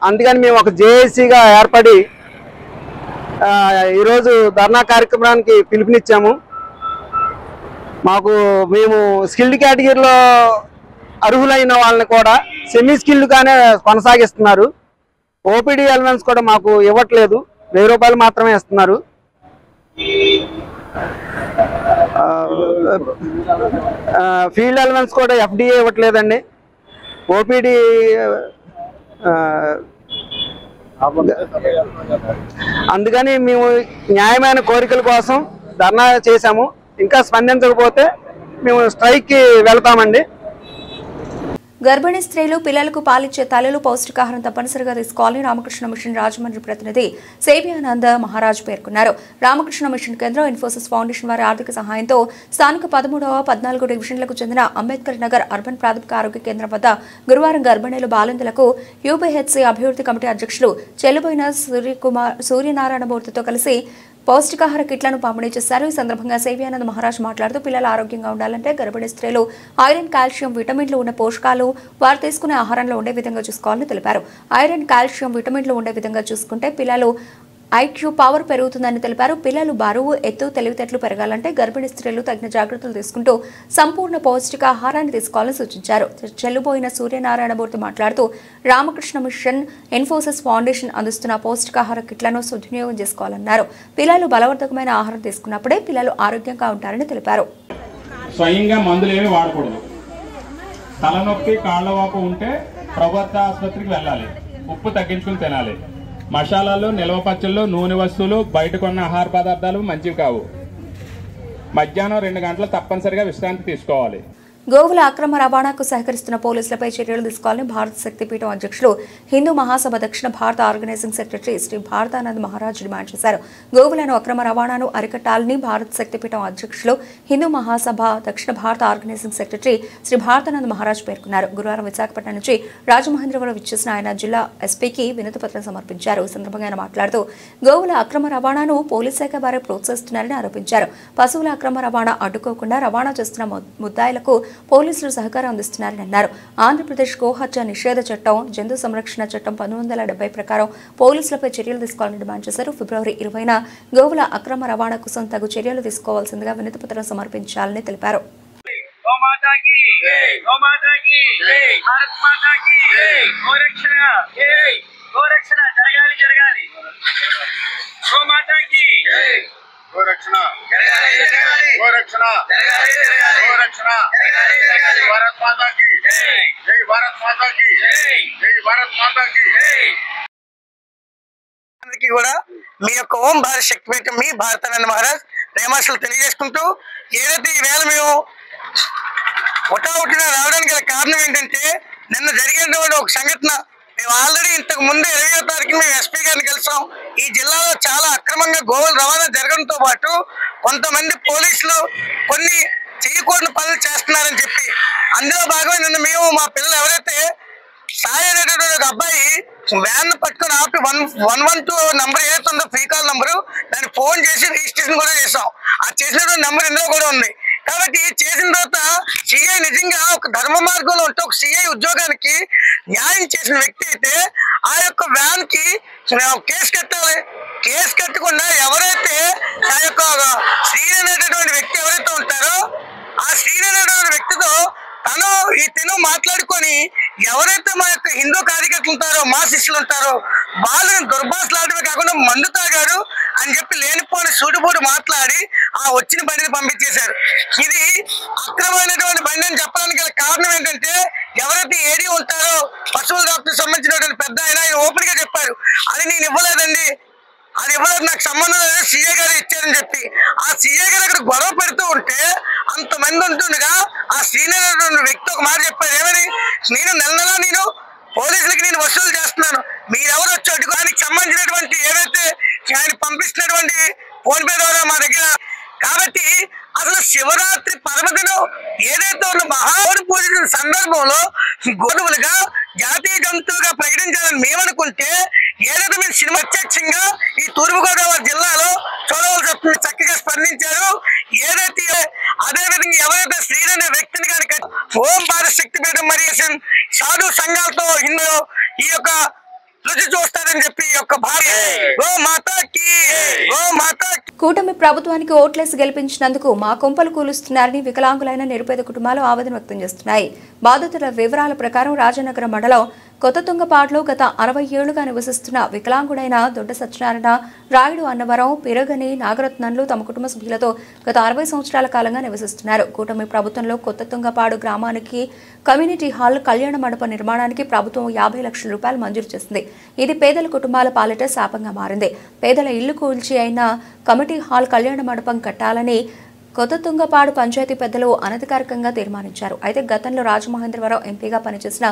Speaker 7: అందుకని మేము ఒక జేఏసీగా ఏర్పడి ఈరోజు ధర్నా కార్యక్రమానికి పిలుపునిచ్చాము. మేము స్కిల్డ్ కేటగిరీలో అర్హులైన వాళ్ళని కూడా సెమీ స్కిల్డ్గానే కొనసాగిస్తున్నారు. ఓపీడీ అలవెన్స్ కూడా మాకు ఇవ్వట్లేదు, 1000 రూపాయలు మాత్రమే ఇస్తున్నారు. ఫీల్డ్ అలవెన్స్ కూడా ఎఫ్డీఏ ఇవ్వట్లేదండి. ఓపీడీ అందుకని మేము న్యాయమైన కోరికల కోసం ధర్నా చేశాము. ఇంకా స్పందించకపోతే మేము స్ట్రైక్కి వెళ్తామండి.
Speaker 1: గర్భిణీ స్త్రీలు పిల్లలకు పాలిచ్చే తల్లులు పౌష్టికాహారం తప్పనిసరిగా తీసుకోవాలని రామకృష్ణ మిషన్ రాజమండ్రి ప్రతినిధి సేవ్యానంద మహారాజ్ పేర్కొన్నారు. రామకృష్ణ మిషన్ కేంద్రం ఇన్ఫోసిస్ ఫౌండేషన్ వారి ఆర్థిక సహాయంతో స్థానిక 13వ, 14 డివిజన్లకు చెందిన అంబేద్కర్ నగర్ అర్బన్ ప్రాథమిక ఆరోగ్య కేంద్రం వద్ద గురువారం గర్భిణీలు బాలింతలకు యూపీహెచ్సీ అభివృద్ధి కమిటీ అధ్యక్షులు చెల్లుబోయిన సూర్యనారాయణమూర్తితో కలిసి పౌష్టికాహార కిట్లను పంపిణీ చేశారు. ఈ సందర్భంగా సేవ్యానంద్ మహారాజ్ మాట్లాడుతూ పిల్లలు ఆరోగ్యంగా ఉండాలంటే గర్భిణీ స్త్రీలు ఐరన్, కాల్షియం, విటమిన్లు ఉన్న పోషకాలు వారు తీసుకునే ఆహారంలో ఉండే విధంగా చూసుకోవాలని తెలిపారు. ఐరన్, కాల్షియం, విటమిన్లు ఉండే విధంగా చూసుకుంటే పిల్లలు ఐక్యూ పవర్ పెరుగుతుందని తెలిపారు. పిల్లలు బరువు, ఎత్తు, తెలివితేటలు పెరగాలంటే గర్భిణీ స్త్రీలు తగిన జాగ్రత్తలు తీసుకుంటూ సంపూర్ణ పౌష్టికాహారాన్ని తీసుకోవాలని సూచించారు. చెల్లుబోయిన సూర్యనారాయణమూర్తి మాట్లాడుతూ రామకృష్ణ మిషన్, ఇన్ఫోసిస్ ఫౌండేషన్ అందిస్తున్న పౌష్టికాహార కిట్లను సద్వినియోగం చేసుకోవాలన్నారు. పిల్లలు బలవర్ధకమైన ఆహారం తీసుకున్నప్పుడే పిల్లలు ఆరోగ్యంగా ఉంటారని తెలిపారు.
Speaker 8: స్వయంగా మందులేమి వాడకూడదు. తలనొప్పి, కాళ్లవాపు ఉంటే ప్రభుత్వ ఆసుపత్రికి వెళ్ళాలి. ఉప్పు తగ్గించుకుని తినాలి. మసాలాలు, నిల్వ పచ్చళ్ళు, నూనె వస్తువులు, బయట కొన్న ఆహార పదార్థాలు మంచివి కావు. మధ్యాహ్నం 2 గంటలు తప్పనిసరిగా విశ్రాంతి తీసుకోవాలి.
Speaker 1: గోవుల అక్రమ రవాణాకు సహకరిస్తున్న పోలీసులపై చర్యలు తీసుకోవాలని భారత శక్తిపీఠం అధ్యక్షులు, హిందూ మహాసభ దక్షిణ భారత organising secretary Shri Bharatanand Maharaj demand చేశారు. గోవులను అక్రమ రవాణాను అరికట్టాలని భారత శక్తిపీఠం అధ్యక్షులు, హిందూ మహాసభ దక్షిణ భారత ఆర్గనైజింగ్ సెక్రటరీ శ్రీ భారతానంద్ మహారాజ్ పేర్కొన్నారు. గురువారం విశాఖపట్నం నుంచి రాజమహేంద్రవరం విచ్చేసిన ఆయన జిల్లా ఎస్పీకి వినతిపత్రం సమర్పించారు. ఈ సందర్భంగా ఆయన మాట్లాడుతూ గోవుల అక్రమ రవాణాను పోలీస్ శాఖ వారే ప్రోత్సహిస్తున్నారని ఆరోపించారు. పశువుల అక్రమ రవాణా అడ్డుకోకుండా రవాణా చేస్తున్న ముద్దాయిలకు పోలీసులు సహకారం అందిస్తున్నారని అన్నారు. ఆంధ్రప్రదేశ్ గోహత్య నిషేధ చట్టం, జంతు సంరక్షణ చట్టం 1970 ప్రకారం పోలీసులపై చర్యలు తీసుకోవాలని డిమాండ్ చేశారు. ఫిబ్రవరి 20న గోవుల అక్రమ రవాణా కోసం తగు చర్యలు తీసుకోవాల్సిందిగా వినతిపత్రం సమర్పించాలని తెలిపారు.
Speaker 9: గోరక్షణ గోరక్షణ గోరక్షణ భారత్ మాతా కీ జై, భారత్ మాతా కీ జై, భారత్ మాతా కీ.
Speaker 10: అందరికీ కూడా మీ యొక్క ఓం భారత్ శక్తిపీఠం మీ భారతానంద మహారాజ్ ప్రేమాశలు తెలియజేసుకుంటూ, ఏదైతే ఈవేళ మేము ఒటావుటిన రావడానికి గల కారణం ఏంటంటే, నిన్న జరిగినటువంటి ఒక సంఘటన. మేము ఆల్రెడీ ఇంతకు ముందు 20వ తారీఖున మేము ఎస్పీ గారిని కలిసాం. ఈ జిల్లాలో చాలా అక్రమంగా గోవుల రవాణా జరగడంతో పాటు కొంతమంది పోలీసులు కొన్ని చేయకూడని పనులు చేస్తున్నారని చెప్పి, అందులో భాగంగా నిన్న మేము మా పిల్లలు ఎవరైతే సాయి అనేటువంటి ఒక అబ్బాయి వ్యాన్ పట్టుకుని ఆపి 112 నంబర్ ఏదైతుందో ఫ్రీ కాల్ నంబరు, దాన్ని ఫోన్ చేసి రిజిస్ట్రేషన్ కూడా చేసాం. ఆ చేసినటువంటి నెంబర్ ఇందులో కూడా ఉంది. కాబట్టి చేసిన తర్వాత సిఐ నిజంగా ఒక ధర్మ మార్గంలో ఉంటే ఒక సిఐ ఉద్యోగానికి న్యాయం చేసిన వ్యక్తి అయితే ఆ యొక్క వ్యాన్ కి కేసు కట్టాలి. కేసు కట్టకుండా ఎవరైతే ఆ యొక్క శ్రీని అనేటటువంటి వ్యక్తి ఎవరైతే ఉంటారో ఆ శ్రీని అనేటువంటి వ్యక్తితో తిను మాట్లాడుకొని ఎవరైతే మా యొక్క హిందూ కార్యకర్తలు ఉంటారో, మా శిష్యులు ఉంటారో వాళ్ళని దుర్భాషలాడమే కాకుండా మందు తాగారు అని చెప్పి లేనిపోని సూటిపోటు మాట్లాడి ఆ వచ్చిన బండిని పంపించేశారు. ఇది అక్రమమైనటువంటి బండి అని చెప్పడానికి గల కారణం ఏంటంటే, ఎవరైతే ఏడీ ఉంటారో పశువుల డాక్టర్ సంబంధించినటువంటి పెద్ద ఆయన ఓపెన్ గా చెప్పారు, అది నేను ఇవ్వలేదండి, అది ఇవ్వలేదు, నాకు సంబంధం లేదు, సీఏ గారు ఇచ్చారని చెప్పి. ఆ సీఏ గారు అక్కడ గొడవ పెడుతూ ఉంటే అంతమంది ఉంటుండగా ఆ శ్రీనగర్ వ్యక్తి ఒక మాట చెప్పారు, ఏమని, నేను నెల నేను పోలీసులకి నేను వసూలు చేస్తున్నాను, మీరెవరు వచ్చి అడ్డుకోవడానికి సంబంధించినటువంటి ఏవైతే ఆయన పంపిస్తున్నటువంటి ఫోన్ పే ద్వారా మా దగ్గర. కాబట్టి అసలు శివరాత్రి పర్వదినం ఏదైతే ఉన్న మహావుని పూజించిన సందర్భంలో గోధువులుగా జాతీయ జంతువుగా ప్రకటించాలని మేమనుకుంటే, ఏదైతే మీరు ప్రత్యక్షంగా ఈ తూర్పుగోదావరి జిల్లాలో చూడవలసి చక్కగా స్పందించారు. ఏదైతే అదేవిధంగా ఎవరైతే శ్రీని అనే వ్యక్తిని కనుక ఓం భారత్ శక్తిపీఠం మరియు సాధు సంఘాలతో ఇందులో ఈ యొక్క రుచి చూస్తారని చెప్పి యొక్క భార్య
Speaker 1: కూటమి ప్రభుత్వానికి ఓట్లేసి గెలిపించినందుకు మా కొంపలు కూలుస్తున్నారని వికలాంగులైన నిరుపేద కుటుంబాలు ఆవేదన వ్యక్తం చేస్తున్నాయి. బాధితుల వివరాల ప్రకారం రాజనగరం మండలం కొత్తతుంగపాడులో గత 60 ఏళ్లుగా నివసిస్తున్న వికలాంగుడైన దొడ్డ సత్యనారాయణ, రాయుడు అన్నవరం, పిరగని నాగరత్నంలు తమ కుటుంబ సభ్యులతో గత 60 సంవత్సరాల కాలంగా నివసిస్తున్నారు. కూటమి ప్రభుత్వంలో కొత్తతుంగపాడు గ్రామానికి కమ్యూనిటీ హాల్, కళ్యాణ మండపం నిర్మాణానికి ప్రభుత్వం 50 లక్షల రూపాయలు మంజూరు చేసింది. ఇది పేదల కుటుంబాల పాలిట శాపంగా మారింది. పేదల ఇల్లు కూల్చి అయినా కమిటీ హాల్, కళ్యాణ మండపం కట్టాలని కొత్తతుంగపాడు పంచాయతీ పెద్దలు అనధికారికంగా తీర్మానించారు. అయితే గతంలో రాజమహేంద్రవరం ఎంపీగా పనిచేసిన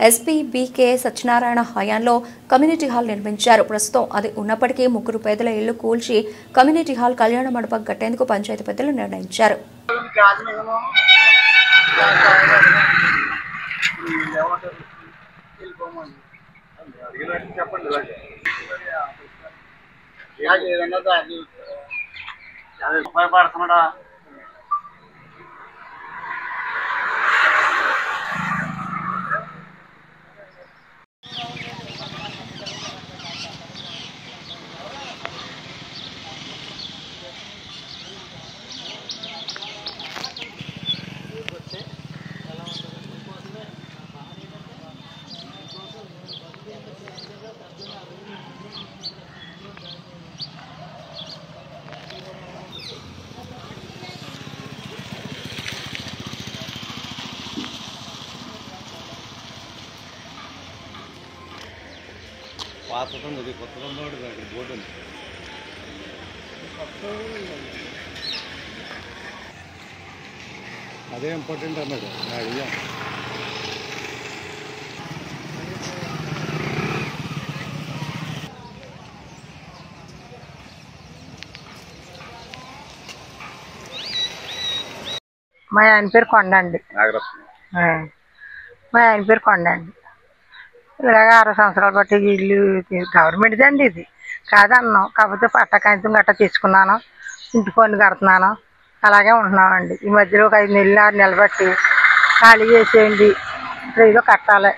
Speaker 1: ఎస్పీ బీకే సత్యనారాయణ హయాంలో కమ్యూనిటీ హాల్ నిర్మించారు. ప్రస్తుతం అది ఉన్నప్పటికీ 3 పేదల ఇళ్లు కూల్చి కమ్యూనిటీ హాల్, కళ్యాణ మండపం కట్టేందుకు పంచాయతీ పెద్దలు నిర్ణయించారు.
Speaker 9: చెప్పండి
Speaker 11: ఉపయోగపడుతున్నాడా? పాతతో ఉంది, కొత్తగా బోర్డు ఉంది. అదే ఇంపార్టెంట్ అన్నాడు అడిగా.
Speaker 12: మా ఆయన పేరు కొండ అండి. మా ఆయన పేరు కొండ అండి. ఇలాగ 6 సంవత్సరాలు బట్టి ఇల్లు గవర్నమెంట్ది అండి, ఇది కాదన్నాం. కాకపోతే పట్టా కాగితం గట్రా తెచ్చుకున్నాను, ఇంటి పన్ను కడుతున్నాను, అలాగే ఉంటున్నామండి. ఈ మధ్యలో ఒక 5 నెలలు 6 నెలలు బట్టి ఖాళీ చేసేయండి, ఇప్పుడు ఏదో కట్టాలి,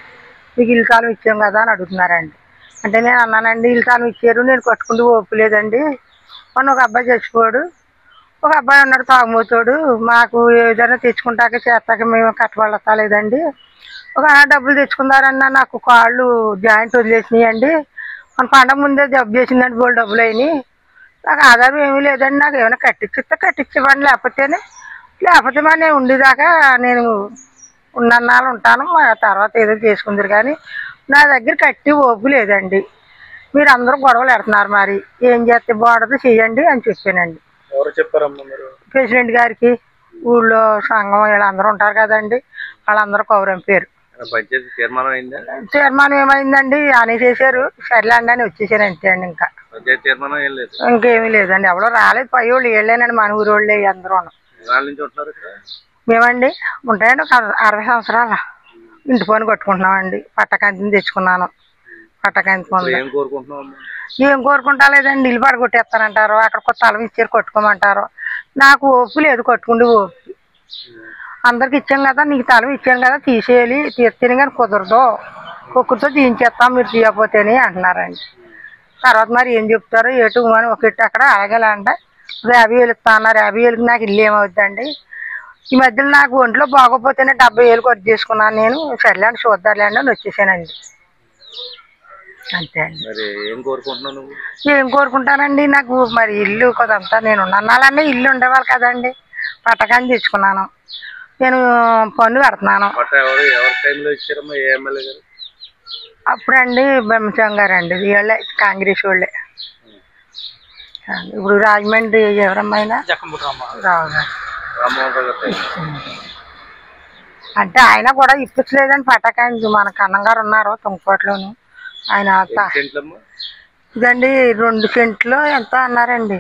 Speaker 12: మీకు ఇల్లు కాలం ఇచ్చాం కదా అని అడుగుతున్నారండి. అంటే నేను అన్నానండి, ఇల్లు కాలం ఇచ్చారు, నేను కట్టుకుంటూ ఒప్పులేదండి. మొన్న ఒక అబ్బాయి చచ్చిపోయాడు, ఒక అబ్బాయి ఉన్నాడు తాగుమోతాడు, మాకు ఏదైనా తెచ్చుకుంటాక చేస్తాక మేము కట్టబడలేదండి. ఒక డబ్బులు తెచ్చుకున్నారన్నా, నాకు కాళ్ళు జాయింట్ వదిలేసినాయండి, మన పండగ ముందే జబ్బు చేసిందండి, బోల్ డబ్బులు అయినాయి, నాకు ఆధారం ఏమీ లేదండి, నాకు ఏమైనా కట్టించివ్వండి, లేకపోతే మరి నేను ఉండేదాకా నేను ఉన్నన్నాళ్ళు ఉంటాను, తర్వాత ఏదో చేసుకుందరు, కానీ నా దగ్గర కట్టి ఓపు లేదండి. మీరు అందరూ గొడవలు పెడుతున్నారు, మరి ఏం చేస్తే బాగుంటుందో చెయ్యండి అని చెప్పానండి.
Speaker 11: ఎవరు చెప్పారమ్మా మీరు?
Speaker 12: ప్రెసిడెంట్ గారికి, ఊళ్ళో సంఘం వీళ్ళందరూ ఉంటారు కదండి, వాళ్ళందరూ కౌరంపారు.
Speaker 11: పంచాయతీ తీర్మానం అయిందా?
Speaker 12: తీర్మానం ఏమైందండి, అని చేశారు, సర్లేండి అని వచ్చేసారు అంతే అండి. ఇంకా
Speaker 11: పంచాయతీ తీర్మానం ఏం లేదు,
Speaker 12: ఇంకేమీ లేదండి. ఎవరో రాలేదు, పై వాళ్ళు వీళ్ళేనండి, మన ఊరు వాళ్ళే అందరూ. మేమండి ఉంటాయండి ఒక 60 సంవత్సరాల ఇంటి పని కట్టుకుంటున్నామండి. పట్టకాంతిని తెచ్చుకున్నాను, పట్టకాంతి ఏం కోరుకుంటా లేదండి. ఇల్లు పడగొట్టేస్తానంటారు, అక్కడ కొత్త స్థలం ఇచ్చారు కట్టుకోమంటారు, నాకు ఓపు లేదు, కట్టుకుంటే ఓపు. అందరికి ఇచ్చాం కదా, నీకు స్థలం ఇచ్చాను కదా, తీసేయాలి, తీస్తేనే కానీ కుదరదు, ఒక్కరితో తీయించేస్తాం మీరు తీయకపోతేనే అంటున్నారండి. తర్వాత మరి ఏం చెప్తారో ఏటు అని ఒకటి అక్కడ అలాగేలాంటే 50,000 ఇస్తా అన్నారు. 50,000కి నాకు ఇల్లు ఏమవుతుందండి? ఈ మధ్యలో నాకు ఒంట్లో బాగోపోతేనే 70,000 ఖర్చు చేసుకున్నాను నేను. సర్లేండి చూద్దాంలేండి అని వచ్చేసానండి, అంతే అండి. ఏం కోరుకుంటానండి, నాకు మరి ఇల్లు కొదంతా నేను ఉన్నానండి, ఇల్లు ఉండేవాళ్ళు కదండి, పట్టకాన్ని తెచ్చుకున్నాను, నేను పన్ను కడుతున్నాను. అప్పుడండి బ్రహ్మచారం గారు అండి, వీళ్ళే కాంగ్రెస్ వాళ్ళే. ఇప్పుడు రాజమండ్రి ఎవరమ్మాయినా రావు గారు అంటే ఆయన కూడా ఇప్పించలేదండి పట్టకాన్ని. మన కన్నం గారు ఉన్నారు తుంగపాట్లోని, ఆయన ఇదండి 2 సెంట్లు ఎంత అన్నారండి.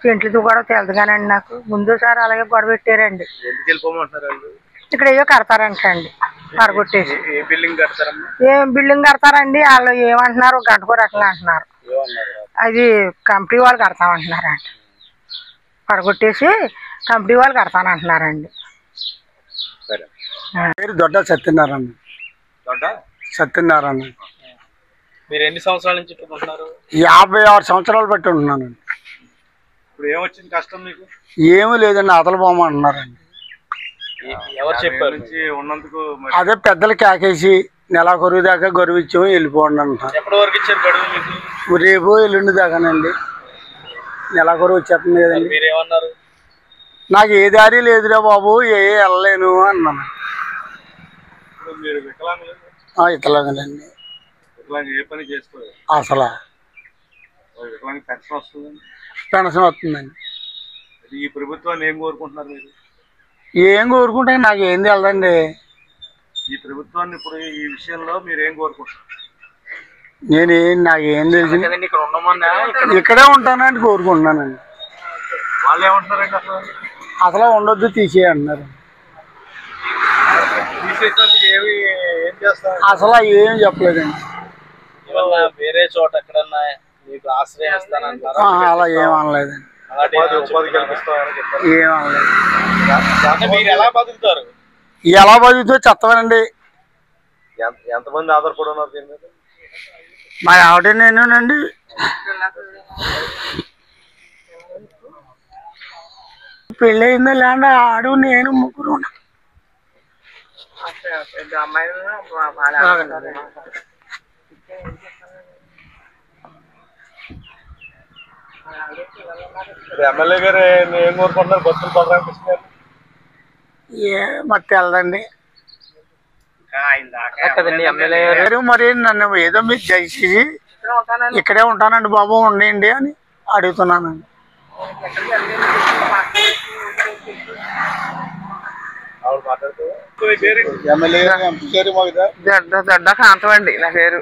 Speaker 12: సెంట్లతో కూడా తెలదు కానండి, నాకు ముందుసారి అలాగే గొడవ పెట్టారండి. ఇక్కడ ఏదో కడతారంటండి, పడగొట్టేసి. ఏం బిల్డింగ్ కడతారండి, వాళ్ళు ఏమంటున్నారు, గంటకో రకంగా అంటున్నారు, అది కంపెనీ వాళ్ళు కడతామంటున్నారండి, పడగొట్టేసి కంపెనీ వాళ్ళు కడతానంటున్నారండి.
Speaker 13: పేరు దొడ్డ సత్యనారాయణ. సత్యనారాయణ.
Speaker 11: మీరు ఎన్ని సంవత్సరాల నుంచి ఉంటున్నారు?
Speaker 13: 56 సంవత్సరాలు బట్టి ఉంటున్నానండి.
Speaker 11: ఇప్పుడు ఏమొచ్చింది కష్టం మీకు?
Speaker 13: ఏమీ లేదండి, అతల బొమ్మ అంటున్నారండి.
Speaker 11: ఎవరు చెప్పారు? ఉన్నందుకు
Speaker 13: అదే పెద్దలు కేకేసి నెలాఖరు దాకా గడువు ఇచ్చాము వెళ్ళిపోండి అంటున్నారు.
Speaker 11: ఎప్పటి వరకు ఇచ్చారు గడువు మీకు?
Speaker 13: రేపు ఎల్లుండి దాకానండి, నెలాఖరు వచ్చేస్తుంది కదండి.
Speaker 11: మీరేమన్నారు?
Speaker 13: నాకు ఏ దారి లేదురా బాబు, వెళ్ళలేను అన్నాను.
Speaker 11: మీరు వికలాంగులు?
Speaker 13: వికలాంగులండి.
Speaker 11: ఏ పని చేసుకోవాలి
Speaker 13: అసలు?
Speaker 11: పెన్షన్ వస్తుందండి.
Speaker 13: పెన్షన్ వస్తుందండి.
Speaker 11: ఈ ప్రభుత్వాన్ని ఏం కోరుకుంటున్నారు మీరు?
Speaker 13: ఏం కోరుకుంటే నాకు ఏం తెలదండి.
Speaker 11: ఈ ప్రభుత్వాన్ని ఇప్పుడు ఈ విషయంలో మీరు ఏం కోరుకుంటున్నారు?
Speaker 13: నాకేం తెలిసి ఇక్కడే ఉంటానండి కోరుకుంటున్నానండి.
Speaker 11: వాళ్ళు ఏమంటున్నారండి?
Speaker 13: అసలు ఉండొద్దు తీసేయన్నారు. అసలు ఏం చెప్పలేదండి.
Speaker 11: వేరే చోట ఎక్కడన్నా మీకు ఆశ్రయం ఇస్తానంటారా?
Speaker 13: అలా ఏం అనలేదండి. ఎలా బతుకుతో చెత్తమనండి.
Speaker 11: ఎంతమంది ఆధారపడి ఉన్నారు దీని మీద?
Speaker 13: మా ఆవిడ నేనండి. పెళ్ళి అయిందా లేండి ఆడు నేను ముగ్గురు.
Speaker 11: ఎమ్మెల్యే గారు ఏం కోరుకుంటున్నారు? బస్సులు బలరామకృష్ణ గారు
Speaker 13: మాకు తెలదండి. మరి నన్ను ఏదో మీరు దయచేసి ఇక్కడే ఉంటానండి బాబు ఉండండి అని అడుగుతున్నానండి.
Speaker 14: దొడ్డ కాంతం అండి నా పేరు.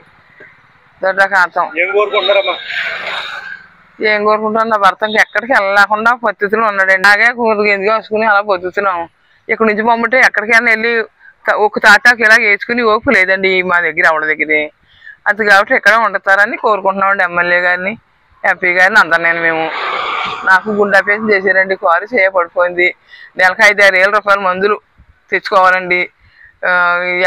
Speaker 14: దొడ్డ కాంతం.
Speaker 11: ఏం కోరుకుంటున్నారమ్మా?
Speaker 14: ఏం కోరుకుంటాను, నా భర్త ఎక్కడికి వెళ్ళకుండా పద్ధతిలో ఉన్నాడండి. నాగే కూతురు ఎందుకు వేసుకుని అలా బతుకుతున్నాం. ఇక్కడ నుంచి పంపితే ఎక్కడికైనా వెళ్ళి ఒక తాటాకి ఇలా వేసుకుని ఓపు లేదండి మా దగ్గర ఆవిడ దగ్గర. అది కాబట్టి ఇక్కడ ఉండతారని కోరుకుంటున్నామండి ఎమ్మెల్యే గారిని, ఎంపీ గారిని అందరినీ. మేము నాకు గుండె ఆపరేషన్ చేశారండి, కారు చేయబడిపోయింది. నెలకు 5-6 రూపాయల మందులు తెచ్చుకోవాలండి.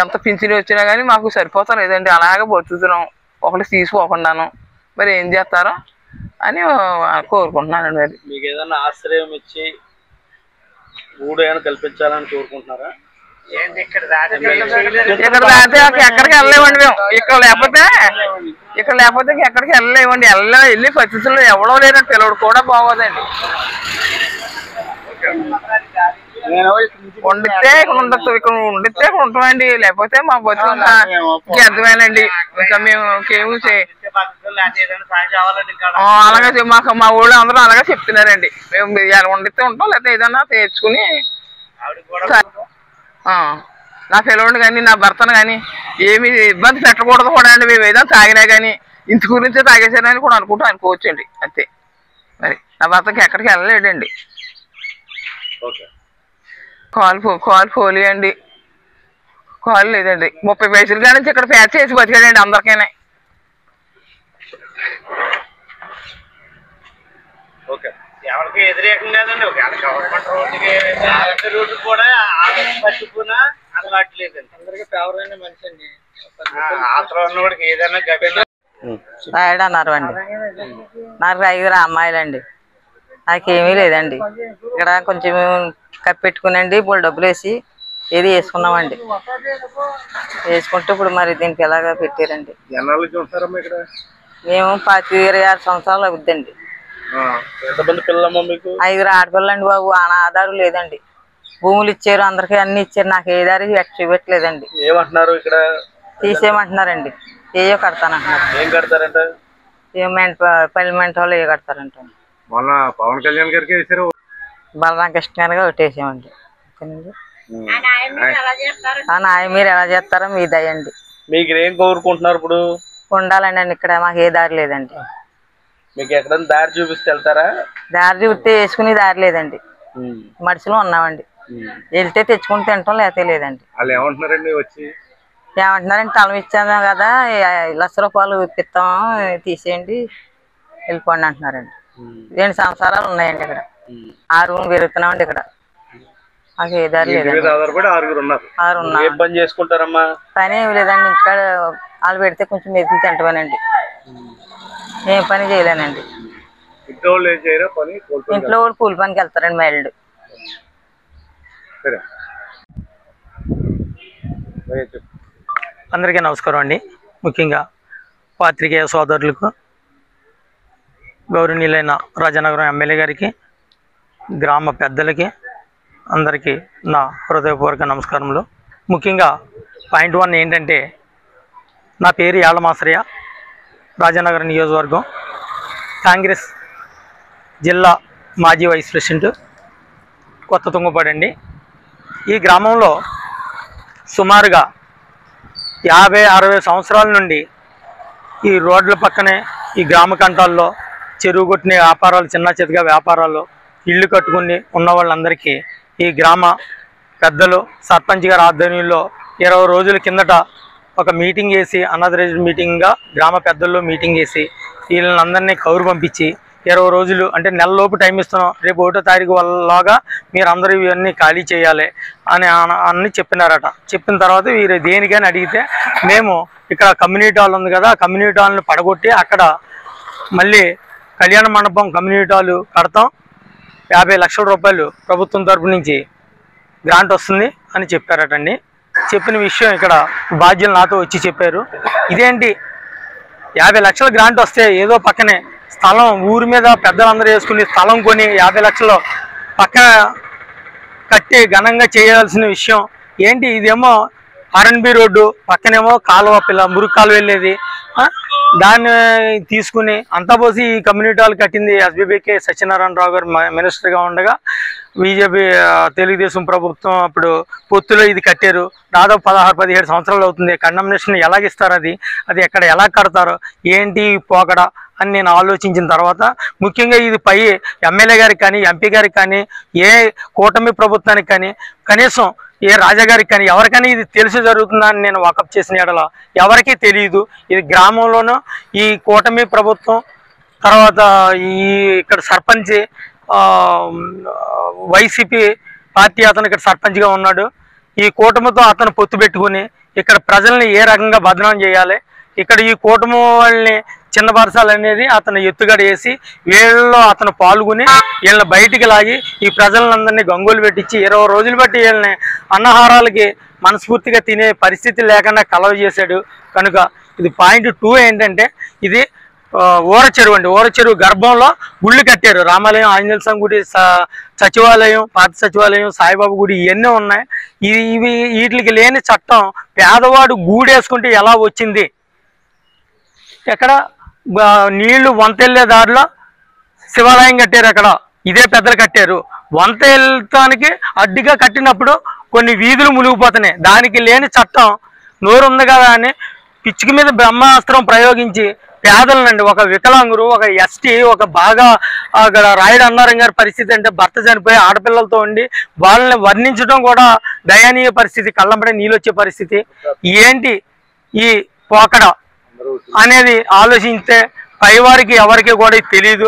Speaker 14: ఎంత పింఛను వచ్చినా కానీ మాకు సరిపోతా లేదండి, అలాగే బతుకుతున్నాం ఒకటి తీసుకోకుండాను. మరి ఏం చేస్తారో అని కోరుకుంటున్నానండి. మరి
Speaker 11: మీకు ఏదైనా ఆశ్రయం ఇచ్చి ఊడు ఏమైనా కల్పించాలని కోరుకుంటున్నారా?
Speaker 14: ఇక్కడ దాటితే ఎక్కడికి వెళ్ళలేమండి మేము. ఇక్కడ లేకపోతే ఎక్కడికి వెళ్ళలేమండి. వెళ్ళి పరిస్థితుల్లో ఎవడో లేదండి, పిల్లడు కూడా బాగోదండి. వండితే ఇక్కడ ఉండొచ్చు, ఇక్కడ వండితే ఇక్కడ ఉంటామండి. లేకపోతే మా బతుకు అర్థమేనండి. ఇంకా మేము ఇంకేమీ అలాగే మా ఊళ్ళో అందరూ అలాగే చెప్తున్నారండి. మేము ఎలా వండితే ఉంటాం, లేకపోతే ఏదన్నా తెచ్చుకుని నా పిల్లవాడిని కానీ నా భర్తను కానీ ఏమి ఇబ్బంది పెట్టకూడదు కూడా అండి. మేము ఏదైనా తాగినా కానీ ఇంటి గురించే తాగేసానని కూడా అనుకోవచ్చండి అంతే. మరి నా భర్తకి ఎక్కడికి వెళ్ళలేడండి. కాలు పోలి అండి, కాలు లేదండి. 30 పైసలు కానీ ఇక్కడ ప్యాచ్ చేసి బతికాడండి అందరికీ.
Speaker 11: ఎవరికి వ్యతిరేకం లేదండి. గవర్నమెంట్ రోడ్డు కూడా పట్టుకున్నా అలవాట్లేదండి. అందరికి ఫేవర్ అయిన మనిషి అండి. ఆత్రం ఉన్నవాడికి ఏదైనా
Speaker 14: రాయడు అన్నారు అండి. నాకు 5 అమ్మాయిలండి. నాకేమీ లేదండి. ఇక్కడ కొంచెం కప్పెట్టుకునండి ఇప్పుడు డబ్బులు వేసి ఏది వేసుకున్నామండి. వేసుకుంటే ఇప్పుడు మరి దీనికి ఎలాగా పెట్టారండి. మేము 26 సంవత్సరాలు అవుద్దండి.
Speaker 11: ఎంతమంది పిల్లలమ్మా మీకు?
Speaker 14: 5 ఆడపిల్లండి బాబు. ఆధారు లేదండి. భూములు ఇచ్చారు, అందరికి అన్ని ఇచ్చారు. నాకు ఏ దారి చూపెట్టలేదండి.
Speaker 11: ఏమంటున్నారు ఇక్కడ?
Speaker 14: తీసేయమంటున్నారండి. ఏయో కడతానంటున్నారు.
Speaker 11: ఏం కడతారంట?
Speaker 14: పల్లెమెంట్ వాళ్ళు ఏ కడతారంట.
Speaker 11: మొన్న పవన్ కళ్యాణ్ గారికి వేసారు,
Speaker 14: బలరామకృష్ణ గారికి ఒకటేసామండి. ఆ న్యాయం మీరు ఎలా చేస్తారో మీ దయండి.
Speaker 11: మీకు ఏం కోరుకుంటున్నారు ఇప్పుడు?
Speaker 14: ఉండాలండి ఇక్కడ మాకు ఏ దారి లేదండి.
Speaker 11: మీకు ఎక్కడైనా దారి చూపిస్తే వెళ్తారా?
Speaker 14: దారి చూపిస్తే వేసుకునే దారి లేదండి. మనుషులు ఉన్నామండి. వెళ్తే తెచ్చుకుని తింటాం, లేకపోతే లేదండి.
Speaker 11: వాళ్ళు ఏమంటున్నారండి వచ్చి?
Speaker 14: ఏమంటున్నారండి, తలం ఇచ్చాము కదా, 1,00,000 రూపాయలు ఇప్పిస్తాము, తీసేయండి వెళ్ళిపోండి అంటున్నారండి. 2 సంవత్సరాలు ఉన్నాయండి ఇక్కడ. 6 పెరుగుతున్నామండి ఇక్కడ. మాకు ఏ దారి లేదండి. 6
Speaker 11: ఏం పని చేసుకుంటారమ్మా?
Speaker 14: పని ఏమి లేదండి. ఇక్కడ వాళ్ళు పెడితే కొంచెం మెతుకులు తింటామనండి. ఏం పని చేయలేనండి. ఇంట్లో కూడా కూలి పనికి వెళ్తారండి మైళ్ళు.
Speaker 15: అందరికీ నమస్కారం అండి. ముఖ్యంగా పాత్రికేయ సోదరులకు, గౌరవనీయులైన రాజానగరం ఎమ్మెల్యే గారికి, గ్రామ పెద్దలకి అందరికీ నా హృదయపూర్వక నమస్కారములు. ముఖ్యంగా పాయింట్ 1 ఏంటంటే, నా పేరు యాళ్ళమాసరయ్య, రాజానగరం నియోజకవర్గం, కాంగ్రెస్ జిల్లా మాజీ వైస్ ప్రెసిడెంట్, కొత్త తుంగపాడు అండి. ఈ గ్రామంలో సుమారుగా 50-60 సంవత్సరాల నుండి ఈ రోడ్ల పక్కనే ఈ గ్రామ కంటాల్లో చెరువు కొట్టిన వ్యాపారాలు, చిన్న చితగా వ్యాపారాలు, ఇళ్ళు కట్టుకుని ఉన్న వాళ్ళందరికీ ఈ గ్రామ పెద్దలు సర్పంచ్ గారి ఆధ్వర్యంలో 20 రోజుల కిందట ఒక మీటింగ్ చేసి, అనాథరైజ్డ్ మీటింగ్గా గ్రామ పెద్దల్లో మీటింగ్ చేసి వీళ్ళని అందరినీ కౌరు పంపించి 20 రోజులు అంటే నెలలోపు టైం ఇస్తున్నాం, రేపు 1వ తారీఖు వల్లగా మీరు అందరూ ఇవన్నీ ఖాళీ చేయాలి అని చెప్పినారట. చెప్పిన తర్వాత వీరు దేనికని అడిగితే మేము ఇక్కడ కమ్యూనిటీ హాల్ ఉంది కదా, కమ్యూనిటీ హాల్ని పడగొట్టి అక్కడ మళ్ళీ కళ్యాణ మండపం కమ్యూనిటీ హాల్ కడతాం, 50 లక్షల రూపాయలు ప్రభుత్వం తరపు నుంచి గ్రాంట్ వస్తుంది అని చెప్పారటండి. చెప్పిన విషయం ఇక్కడ బాధ్యులు నాతో వచ్చి చెప్పారు. ఇదేంటి 50 లక్షల గ్రాంట్ వస్తే ఏదో పక్కనే స్థలం ఊరి మీద పెద్దలందరూ వేసుకుని స్థలం కొని 50 లక్షలు పక్కన కట్టి ఘనంగా చేయాల్సిన విషయం ఏంటి? ఇదేమో R&B రోడ్డు పక్కనేమో కాలువ మురుగు కాలువ వెళ్ళేది, దాన్ని తీసుకుని అంతా పోసి ఈ కమ్యూనిటీ హాల్ కట్టింది ఎస్బీబీకే సత్యనారాయణరావు గారు మినిస్టర్గా ఉండగా బీజేపీ తెలుగుదేశం ప్రభుత్వం అప్పుడు పొత్తులో ఇది కట్టారు. దాదాపు 16-17 సంవత్సరాలు అవుతుంది. కండమ్నేషన్ ఎలాగిస్తారు, అది ఎక్కడ ఎలా కడతారో ఏంటి పోకడ అని నేను ఆలోచించిన తర్వాత ముఖ్యంగా ఇది పై ఎమ్మెల్యే గారికి కానీ ఎంపీ గారికి కానీ ఏ కూటమి ప్రభుత్వానికి కానీ కనీసం ఏ రాజాగారికి కానీ ఎవరికైనా ఇది తెలిసి జరుగుతుందని నేను వాకప్ చేసిన ఎడల ఎవరికీ తెలియదు. ఇది గ్రామంలోనూ ఈ కూటమి ప్రభుత్వం తర్వాత ఇక్కడ సర్పంచ్ వైసీపీ పార్టీ అతను ఇక్కడ సర్పంచ్గా ఉన్నాడు. ఈ కూటమితో అతను పొత్తు పెట్టుకుని ఇక్కడ ప్రజల్ని ఏ రకంగా బదనాం చేయాలి, ఇక్కడ ఈ కూటమి వాళ్ళని చిన్నపరచాలనేది అతను ఎత్తుగడ వేసి వీళ్ళలో అతను పాల్గొని వీళ్ళని బయటికి లాగి ఈ ప్రజలందరినీ గంగోలు పెట్టించి 20 రోజులు బట్టి వీళ్ళని అన్నహారాలకి మనస్ఫూర్తిగా తినే పరిస్థితి లేకుండా కలవ చేశాడు. కనుక ఇది పాయింట్ 2 ఏంటంటే ఇది ఊర చెరువు అండి. ఊర చెరువు గర్భంలో గుళ్ళు కట్టారు. రామాలయం, ఆంజనేయ స్వామి గుడి, సచివాలయం, పాత సచివాలయం, సాయిబాబా గుడి ఇవన్నీ ఉన్నాయి. ఇవి వీటికి లేని చట్టం పేదవాడు గూడేసుకుంటే ఎలా వచ్చింది? ఎక్కడ నీళ్లు వంతెళ్ళే దారిలో శివాలయం కట్టారు, అక్కడ ఇదే పెద్దలు కట్టారు. వంత వెళ్తానికి అడ్డుగా కట్టినప్పుడు కొన్ని వీధులు మునిగిపోతున్నాయి. దానికి లేని చట్టం నోరుంది కదా అని పిచ్చికి మీద బ్రహ్మాస్త్రం ప్రయోగించి పేదలనండి, ఒక వికలాంగురు, ఒక ఎస్టీ, ఒక బాగా అక్కడ రాయుడు అన్నారం గారి పరిస్థితి అంటే భర్త చనిపోయి ఆడపిల్లలతో ఉండి వాళ్ళని వర్ణించడం కూడా దయనీయ పరిస్థితి, కళ్ళంబడే నీళ్ళు వచ్చే పరిస్థితి. ఏంటి ఈ పోకడ అనేది ఆలోచిస్తే పైవారికి ఎవరికి కూడా తెలియదు.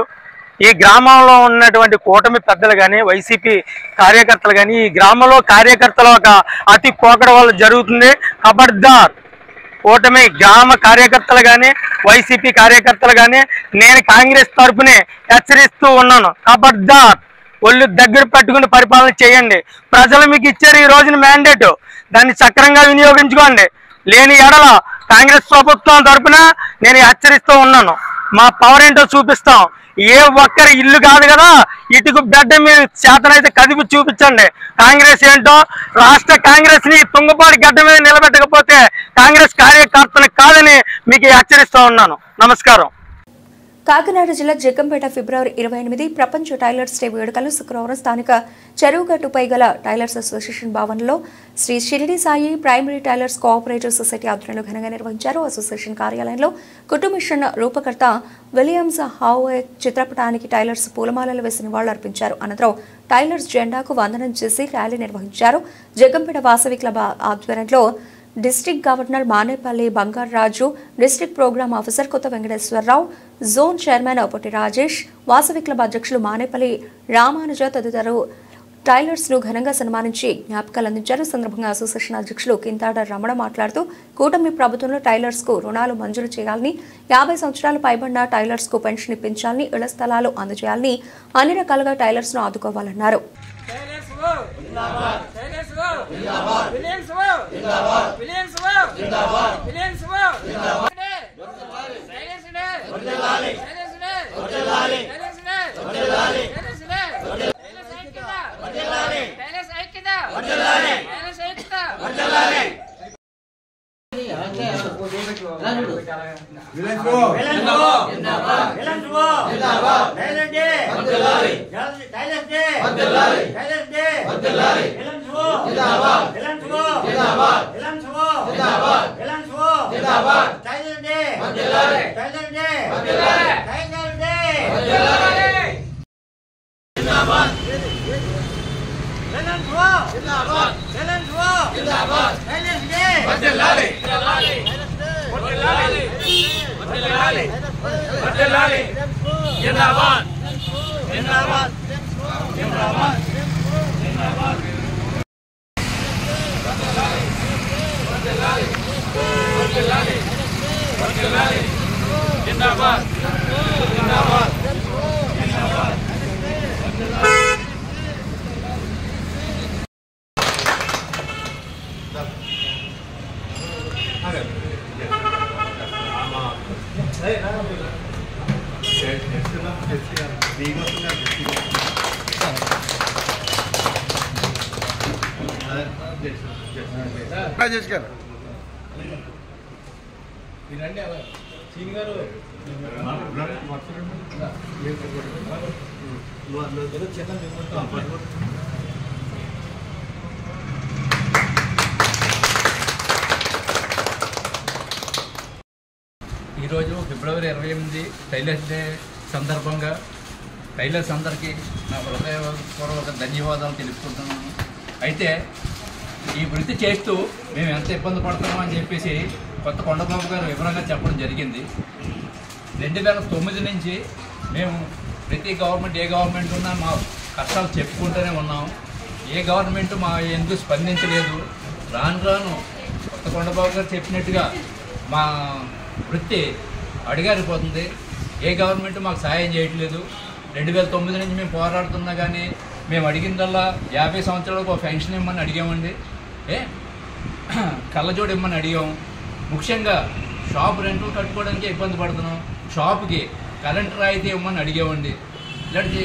Speaker 15: ఈ గ్రామంలో ఉన్నటువంటి కూటమి పెద్దలు కానీ వైసీపీ కార్యకర్తలు కానీ ఈ గ్రామంలో కార్యకర్తల ఒక అతి పోకడ వల్ల జరుగుతుంది. ఖబర్దార్ కూటమి గ్రామ కార్యకర్తలు కానీ వైసీపీ కార్యకర్తలు కానీ నేను కాంగ్రెస్ తరఫునే హెచ్చరిస్తూ ఉన్నాను. ఖబర్దార్ ఒళ్ళు దగ్గర పెట్టుకుని పరిపాలన చేయండి. ప్రజలు మీకు ఇచ్చారు ఈ రోజున మ్యాండేట్, దాన్ని సక్రమంగా వినియోగించుకోండి. లేని ఎడల కాంగ్రెస్ ప్రభుత్వం తరఫున నేను హెచ్చరిస్తూ ఉన్నాను. మా పవర్ ఏంటో చూపిస్తాం. ఏ ఒక్కరి ఇల్లు కాదు కదా, ఇటుకు బెడ్ మీరు చేతనైతే కదిపి చూపించండి కాంగ్రెస్ ఏంటో. రాష్ట్ర కాంగ్రెస్ ని తుంగపాటి గడ్డ మీద నిలబెట్టకపోతే కాంగ్రెస్ కార్యకర్తలు కాదని మీకు హెచ్చరిస్తూ ఉన్నాను. నమస్కారం.
Speaker 1: కాకినాడ జిల్లా జగ్గంపేట ఫిబ్రవరి 28 ప్రపంచ టైలర్స్ డే వేడుకలు శుక్రవారం స్థానిక చెరువుగట్టుపై గల టైలర్స్ అసోసియేషన్ భవన్లో Shri Shirdi Sai primary tailors cooperative society ఆధ్వర్యంలో ఘనంగా నిర్వహించారు. అసోసియేషన్ కార్యాలయంలో కుటుంబిషన్ రూపకర్త విలియమ్స్ హావే చిత్రపటానికి టైలర్స్ పూలమాలలు వేసి నివాళులర్పించారు. అనంతరం టైలర్స్ జెండాకు వందనం చేసి ర్యాలీ నిర్వహించారు. జగ్గంపేట వాసవి క్లబ్ ఆధ్వర్యంలో district governor Manepalli Bangaraju, district programme officer Kotha Venkateswararao, zone chairman Potti Rajesh, Vasavi club అధ్యక్షులు మానేపల్లి రామానుజ తదితరులు టైలర్స్ ను ఘనంగా సన్మానించి జ్ఞాపకాలు అందించారు. సందర్భంగా అసోసియేషన్ అధ్యక్షులు కింతాడ రమణ మాట్లాడుతూ కూటమి ప్రభుత్వంలో టైలర్స్ కు రుణాలు మంజూరు చేయాలని, 50 సంవత్సరాలు పైబడిన టైలర్స్ కు పెన్షన్ ఇప్పించాలని, ఇళ్ల స్థలాలు అందజేయాలని, అన్ని రకాలుగా టైలర్స్ ను ఆదుకోవాలన్నారు.
Speaker 16: జిందాబాద్ జిందాబాద్ జిందాబాద్ జిందాబాద్ జిందాబాద్ జిందాబాద్ జిందాబాద్
Speaker 9: రాజేష్ గారు
Speaker 17: ఈరోజు ఫిబ్రవరి 28 టైలర్స్ డే సందర్భంగా టైలర్స్ అందరికీ నా హృదయపూర్వక ధన్యవాదాలు తెలుపుకుంటున్నాను. అయితే ఈ వృత్తి చేస్తూ మేము ఎంత ఇబ్బంది పడుతున్నామని చెప్పేసి కొత్త కొండబాబు గారు వివరంగా చెప్పడం జరిగింది. 2009 నుంచి మేము ప్రతి గవర్నమెంట్ ఏ గవర్నమెంట్ ఉన్నా మా కష్టాలు చెప్పుకుంటూనే ఉన్నాం. ఏ గవర్నమెంట్ మా ఎందుకు స్పందించలేదు. రాను రాను కొత్త కొండబాబు గారు చెప్పినట్టుగా మా వృత్తి అడిగారిపోతుంది. ఏ గవర్నమెంట్ మాకు సాయం చేయట్లేదు. 2009 నుంచి మేము పోరాడుతున్నా కానీ మేము అడిగిందల్లా 50 సంవత్సరాలకు ఒక పెన్షన్ ఇమ్మని అడిగామండి. కళ్ళజోడు ఇమ్మని అడిగాము. ముఖ్యంగా షాప్ రెంట్లు కట్టుకోవడానికి ఇబ్బంది పడుతున్నాం. షాప్కి కరెంట్ రాయితీ ఇవ్వమని అడిగామండి. ఇలాంటి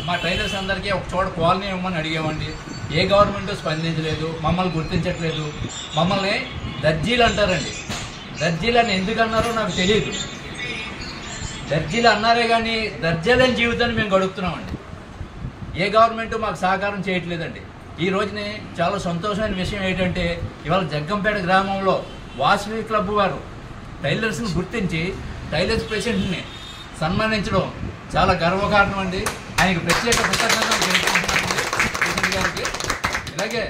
Speaker 17: మా టైలర్స్ అందరికీ ఒక చోట కాలనీ ఇవ్వమని అడిగామండి. ఏ గవర్నమెంట్ స్పందించలేదు. మమ్మల్ని గుర్తించట్లేదు. మమ్మల్ని దర్జీలు అంటారండి. దర్జీలు అని ఎందుకు అన్నారో నాకు తెలియదు. దర్జీలు అన్నారే కానీ దర్జీలేని జీవితాన్ని మేము గడుపుతున్నామండి. ఏ గవర్నమెంట్ మాకు సహకారం చేయట్లేదండి. ఈ రోజుని చాలా సంతోషమైన విషయం ఏంటంటే ఇవాళ జగ్గంపేట గ్రామంలో వాసవి క్లబ్ వారు టైలర్స్ని గుర్తించి టైలర్స్ ప్రెసిడెంట్ని సన్మానించడం చాలా గర్వకారణం అండి. ఆయనకు ప్రత్యేక కృతజ్ఞతలు తెలుపుకుంటున్నామండి ప్రెసిడెంట్ గారికి. ఇలాగే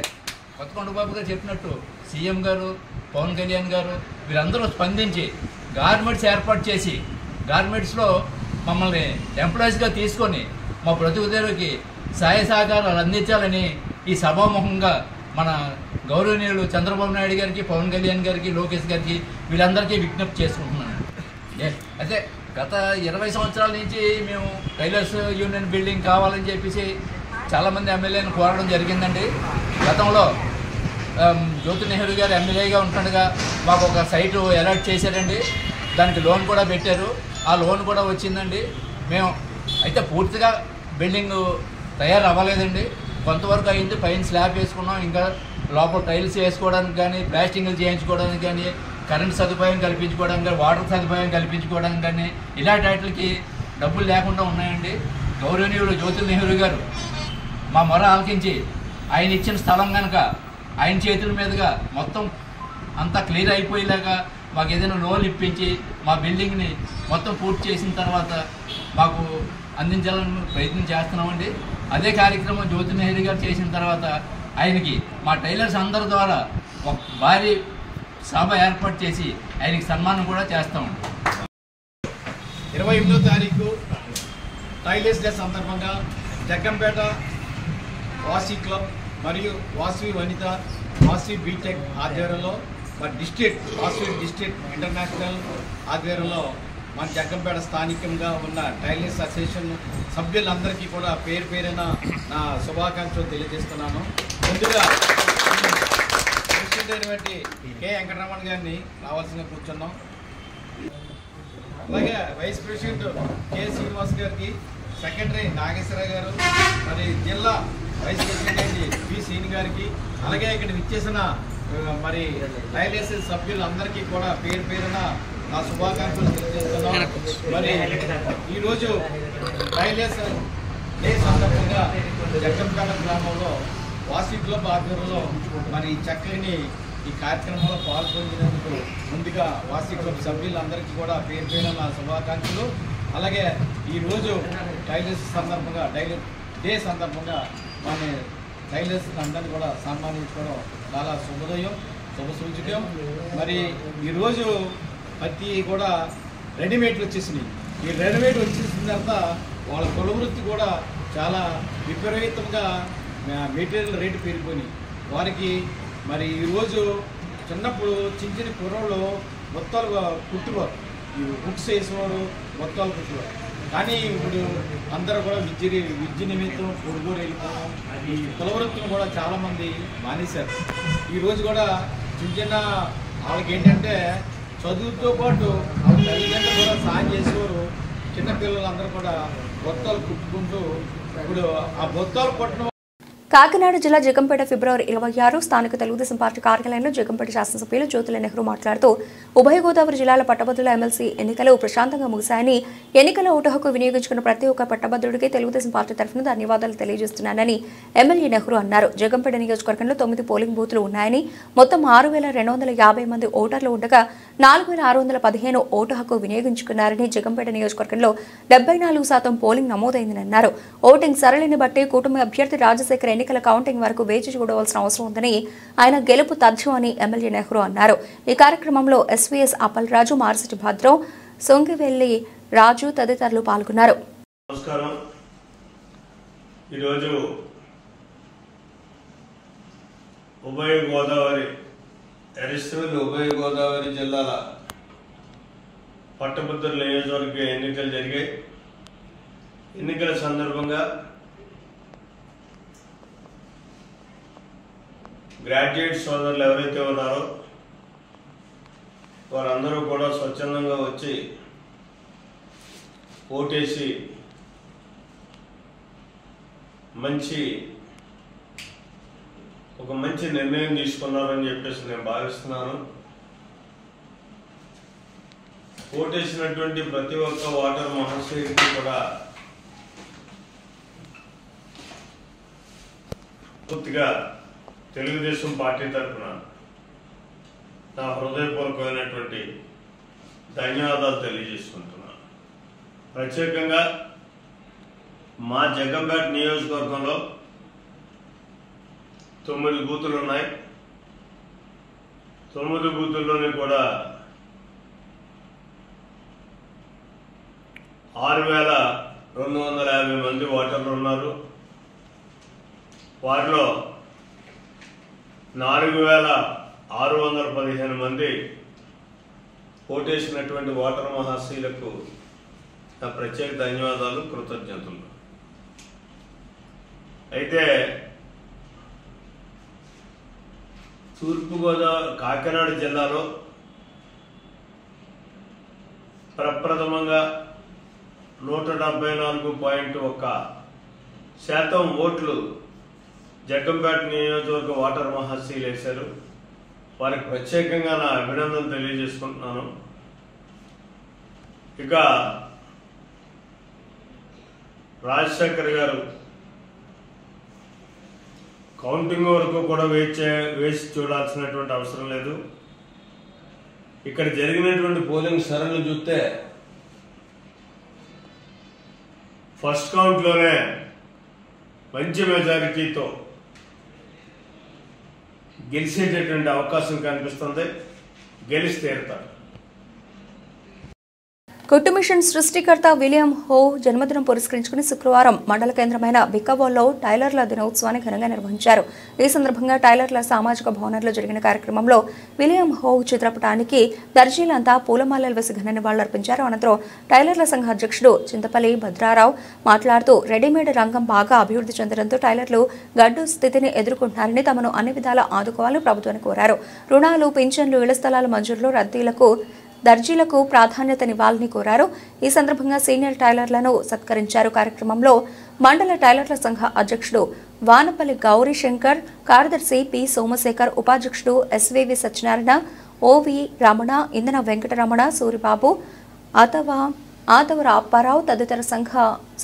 Speaker 17: కొత్తకొండబాబు గారు చెప్పినట్టు సీఎం గారు, పవన్ కళ్యాణ్ గారు వీరందరూ స్పందించి గార్మెంట్స్ ఏర్పాటు చేసి గార్మెంట్స్లో మమ్మల్ని ఎంప్లాయీస్గా తీసుకొని మా బ్రతుకుదేరుకి సహాయ సహకారాలు అందించాలని ఈ సభాముఖంగా మన గౌరవనీయులు చంద్రబాబు నాయుడు గారికి, పవన్ కళ్యాణ్ గారికి, లోకేష్ గారికి వీళ్ళందరికీ విజ్ఞప్తి చేసుకుంటున్నాను. అయితే గత 20 సంవత్సరాల నుంచి మేము టైలర్స్ యూనియన్ బిల్డింగ్ కావాలని చెప్పేసి చాలామంది ఎమ్మెల్యేలను కోరడం జరిగిందండి. గతంలో జ్యోతి నెహ్రూ గారు ఎమ్మెల్యేగా ఉంటుండగా మాకు ఒక సైటు అలాట్ చేశారండి. దానికి లోన్ కూడా పెట్టారు. ఆ లోన్ కూడా వచ్చిందండి. మేము అయితే పూర్తిగా బిల్డింగ్ తయారు అవ్వలేదండి. కొంతవరకు అయింది. పైన స్లాబ్ వేసుకున్నాం. ఇంకా లోపల టైల్స్ వేసుకోవడానికి కానీ, ప్లాస్టింగ్లు చేయించుకోవడానికి కానీ, కరెంట్ సదుపాయం కల్పించుకోవడానికి కానీ, వాటర్ సదుపాయం కల్పించుకోవడానికి కానీ ఇలాంటి వాటికి డబ్బులు లేకుండా ఉన్నాయండి. గౌరవనీయులు జ్యోతి నెహ్రూ గారు మా మొర ఆలకించి ఆయన ఇచ్చిన స్థలం కనుక ఆయన చేతుల మీదుగా మొత్తం అంతా క్లియర్ అయిపోయేలాగా మాకు ఏదైనా లోన్ ఇప్పించి మా బిల్డింగ్ని మొత్తం పూర్తి చేసిన తర్వాత మాకు అందించాలని ప్రయత్నం చేస్తున్నామండి. అదే కార్యక్రమం జ్యోతి నెహ్రూ గారు చేసిన తర్వాత ఆయనకి మా టైలర్స్ అందరి ద్వారా ఒక భారీ సభ ఏర్పాటు చేసి ఆయనకి సన్మానం కూడా చేస్తామండి.
Speaker 18: 28వ తారీఖు టైలర్స్ డే సందర్భంగా జగ్గంపేట వాసీ క్లబ్ మరియు వాసవి వనిత, వాసవి బీటెక్ ఆధ్వర్యంలో మరి వాసవి డిస్ట్రిక్ట్ ఇంటర్నేషనల్ ఆధ్వర్యంలో మన జగ్గంపేట స్థానికంగా ఉన్న టైలర్స్ అసోసియేషన్ సభ్యులందరికీ కూడా పేరు పేరున నా శుభాకాంక్షలు తెలియజేస్తున్నాను. ముందుగా ప్రెసిడెంట్ అయినటువంటి కె వెంకటరమణ గారిని రావాల్సిందిగా కూర్చున్నాం. అలాగే వైస్ ప్రెసిడెంట్ కె శ్రీనివాస్ గారికి, సెక్రటరీ నాగేశ్వర గారు, మరి జిల్లా వైస్ ప్రెసిడెంట్ పి శ్రీని గారికి, అలాగే ఇక్కడ విచ్చేసిన మరి టైలర్స్ సభ్యులందరికీ కూడా పేరు పేరున నా శుభాకాంక్షలు తెలియజేస్తున్నాం. మరి ఈరోజు టైలర్స్ డే సందర్భంగా జగ్గంపేట గ్రామంలో వాసీ క్లబ్ ఆధ్వర్యంలో మరి చక్కని ఈ కార్యక్రమంలో పాల్గొనేందుకు ముందుగా వాసీ క్లబ్ సభ్యులందరికీ కూడా పేరు పేరున నా శుభాకాంక్షలు. అలాగే ఈరోజు టైలర్స్ సందర్భంగా టైలర్ డే సందర్భంగా మన టైలర్స్ అందరినీ కూడా సన్మానించుకోవడం చాలా శుభోదయం, శుభ సూచకం. మరి ఈరోజు ప్రతి కూడా రెడీమేడ్లు వచ్చేసినాయి. ఈ రెనోవేట్ వచ్చేసిన తర్వాత వాళ్ళ కుల వృత్తి కూడా చాలా విపరీతంగా మెటీరియల్ రేటు పెరిగిపోయినాయి. వారికి మరి ఈరోజు చిన్నప్పుడు చిన్న చిన్న కుర్రలు మొత్తాలు కుట్టువారు, ఈ బుక్స్ వేసేవారు, మొత్తాలు కుట్టువారు. కానీ ఇప్పుడు అందరూ కూడా విద్య నిమిత్తం పొరుగురు వెళ్ళిపోవడం, ఈ కులవృత్తులు కూడా చాలామంది మానేశారు. ఈరోజు కూడా చిన్న చిన్న వాళ్ళకి ఏంటంటే చదువుతో పాటు వాళ్ళ తల్లిదండ్రులు కూడా సాయం చేసేవారు. చిన్నపిల్లలందరూ కూడా బొత్తాలు కుట్టుకుంటూ ఇప్పుడు ఆ బొత్తాలు కుట్టడం.
Speaker 1: కాకినాడ జిల్లా జగంపేట ఫిబ్రవరి 26 స్థానిక తెలుగుదేశం పార్టీ కార్యాలయంలో జగంపేట శాసనసభ్యులు జ్యోతుల నెహ్రూ మాట్లాడుతూ ఉభయ గోదావరి జిల్లాల పట్టభద్రుల ఎమ్మెల్సీ ఎన్నికలు ప్రశాంతంగా ముగిశాయని, ఎన్నికల ఓటు హక్కు వినియోగించుకున్న ప్రతి ఒక్క పట్టభద్రుడికి తెలుగుదేశం పార్టీ తరఫున ధన్యవాదాలు తెలియజేస్తున్నానని ఎమ్మెల్యే నెహ్రూ అన్నారు. జగంపేట నియోజకవర్గంలో 9 పోలింగ్ బూతులు ఉన్నాయని, మొత్తం 6,250 మంది ఓటర్లు ఉండగా 4,615 ఓటు హక్కు వినియోగించుకున్నారని, జగంపేట నియోజకవర్గంలో 74% పోలింగ్ నమోదైందని అన్నారు. ఓటింగ్ సరళిని బట్టి కూటమి అభ్యర్థి రాజశేఖర్ ఎన్నికల కౌంటింగ్ వరకు వేచి చూడవలసిన అవసరం ఉందని, ఆయన గెలుపు తథ్యం అని ఎమ్మెల్యే నెహ్రూ అన్నారు. ఈ కార్యక్రమంలో ఎస్వీఎస్ అప్పలరాజు, మార్సిటి భద్రం, సొంగివెల్లి రాజు తదితరులు పాల్గొన్నారు.
Speaker 19: నమస్కారం. ఈరోజు ఉభయ గోదావరి జిల్లాల పట్టభద్రుల నియోజకవర్గ ఎన్నికలు జరిగాయి. ఎన్నికల సందర్భంగా గ్రాడ్యుయేట్ సోదరులు ఎవరైతే ఉన్నారో వారందరూ కూడా స్వచ్ఛందంగా వచ్చి ఓటేసి ఒక మంచి నిర్ణయం తీసుకున్నారని చెప్పేసి నేను భావిస్తున్నాను. ఓటేసినటువంటి ప్రతి ఒక్క ఓటర్ మహాశయుడికి కూడా పూర్తిగా తెలుగుదేశం పార్టీ తరఫున నా హృదయపూర్వకమైనటువంటి ధన్యవాదాలు తెలియజేసుకుంటున్నాను. ప్రత్యేకంగా మా జగంపేట నియోజకవర్గంలో 9 బూతులు ఉన్నాయి. 9 బూతుల్లోని కూడా 6,250 మంది ఓటర్లు ఉన్నారు. వారిలో 4,615 మంది ఓటేసినటువంటి ఓటర్ మహాశయులకు నా ప్రత్యేక ధన్యవాదాలు, కృతజ్ఞతలు. అయితే కాకినాడ జిల్లాలో ప్రప్రథమంగా 174.1% ఓట్లు జగంపేట నియోజకవర్గ ఓటర్ మహాశయులు వేశారు. వారికి ప్రత్యేకంగా నా అభినందనలు తెలియజేసుకుంటున్నాను. ఇక రాజశేఖర్ గారు కౌంటింగ్ వరకు కూడా వేసి చూడాల్సినటువంటి అవసరం లేదు. ఇక్కడ జరిగినటువంటి పోలింగ్ సరళి చూస్తే ఫస్ట్ కౌంట్లోనే మంచి మెజారిటీతో గెలిచేటటువంటి అవకాశం కనిపిస్తుంది. గెలిచి తీరుతారు.
Speaker 1: కుట్టు మిషన్ సృష్టికర్త విలియం హో జన్మదినం పురస్కరించుకుని శుక్రవారం మండల కేంద్రమైన బిక్కబోల్లో టైలర్ల దినోత్సవాన్ని ఘనంగా నిర్వహించారు. ఈ సందర్భంగా టైలర్ల సామాజిక భవనంలో జరిగిన కార్యక్రమంలో విలియం హో చిత్రపటానికి దర్జీలంతా పూలమాలలు వేసి ఘన నివాళులర్పించారు. అనంతరం టైలర్ల సంఘ అధ్యక్షుడు చింతపల్లి భద్రారావు మాట్లాడుతూ రెడీమేడ్ రంగం బాగా అభివృద్ధి చెందడంతో టైలర్లు గడ్డు స్థితిని ఎదుర్కొంటున్నారని, తమను అన్ని విధాలా ఆదుకోవాలని ప్రభుత్వాన్ని కోరారు. రుణాలు, పింఛన్లు, ఇళ్ల స్థలాల మంజూరులో దర్జీలకు ప్రాధాన్యతనివ్వాలని కోరారు. ఈ సందర్భంగా సీనియర్ టైలర్లను సత్కరించారు. కార్యక్రమంలో మండల టైలర్ల సంఘ అధ్యక్షుడు వానపల్లి గౌరీ శంకర్, కార్యదర్శి పి సోమశేఖర్, ఉపాధ్యక్షుడు ఎస్వివి సత్యనారాయణ, ఓవి రమణ, ఇంధన వెంకటరమణ, సూరిబాబు, ఆతవర అప్పారావు తదితర సంఘ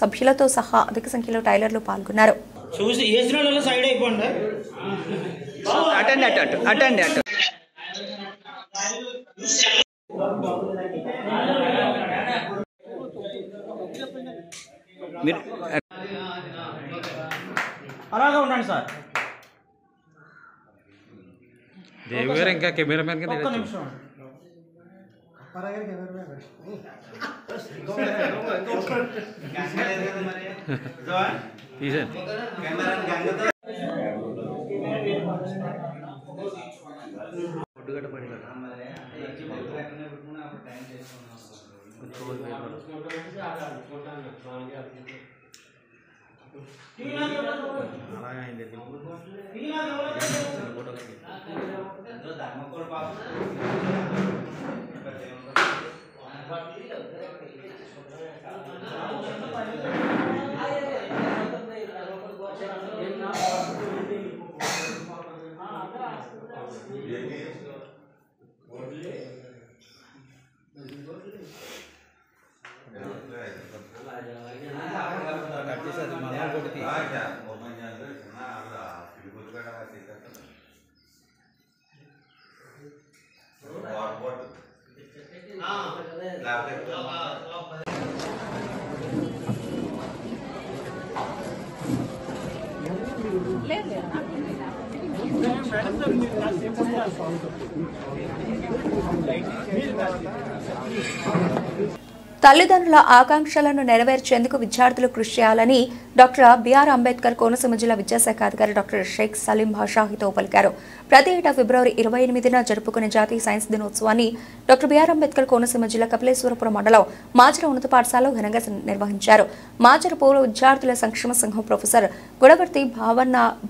Speaker 1: సభ్యులతో సహా అధిక సంఖ్యలో టైలర్లు పాల్గొన్నారు.
Speaker 20: అలాగే ఉండండి సార్. దేవి గారు ఇంకా కెమెరామెన్ కింద
Speaker 1: తల్లిదండ్రుల ఆకాంక్షలను నెరవేర్చేందుకు విద్యార్థులు కృషి చేయాలని డాక్టర్ బిఆర్ అంబేద్కర్ కోనసీమ జిల్లా విద్యాశాఖ అధికారి డాక్టర్ షేక్ సలీం బాషా హితవు పలికారు. ప్రతి ఏటా ఫిబ్రవరి 28న జరుపుకునే జాతీయ సైన్స్ దినోత్సవాన్ని డాక్టర్ బిఆర్ అంబేద్కర్ కోనసీమ జిల్లా కపిలేశ్వరపురం మండలం మాచర ఉన్నత పాఠశాలలో ఘనంగా నిర్వహించారు. మాచర పూర్వ విద్యార్థుల సంక్షేమ సంఘం ప్రొఫెసర్ గుడవర్తి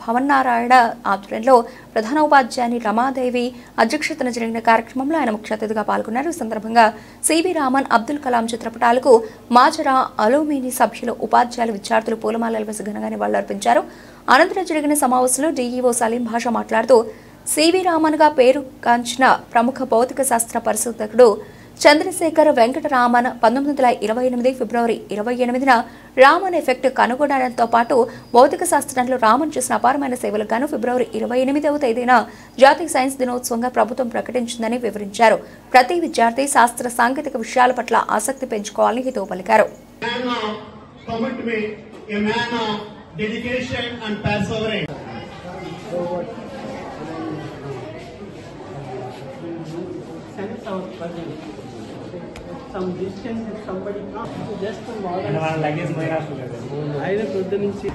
Speaker 1: భవన్నారాయణ ఆధ్వర్యంలో ప్రధాన ఉపాధ్యాయుని రమాదేవి అధ్యక్షతన జరిగిన కార్యక్రమంలో ఆయన ముఖ్య అతిథిగా పాల్గొన్నారు. ఈ సందర్భంగా సిబి రామన్, అబ్దుల్ కలాం చిత్రపటాలకు మాచర అలూమిని సభ్యులు, ఉపాధ్యాయులు, విద్యార్థులు పూలమాలలు వేసి ఘనంగా నివాళులర్పించారు. అనంతరం జరిగిన సమావేశంలో డీఈఓ సలీం బాషా మాట్లాడుతూ సివి రామన్గా పేరు కాంచిన ప్రముఖ భౌతిక శాస్త్ర పరిశోధకుడు చంద్రశేఖర్ వెంకటరామన్ 1928 ఫిబ్రవరి 28న రామన్ ఎఫెక్ట్ కనుగొనడంతో పాటు భౌతిక శాస్త్రంలో రామన్ చేసిన అపారమైన సేవలకు గాను ఫిబ్రవరి 28వ తేదీన జాతీయ సైన్స్ దినోత్సవంగా ప్రభుత్వం ప్రకటించిందని వివరించారు. ప్రతి విద్యార్థి శాస్త్ర సాంకేతిక విషయాల పట్ల ఆసక్తి పెంచుకోవాలని హితవు పలికారు.
Speaker 21: Some distance if somebody comes just to model and our luggage may not together I will put them in seat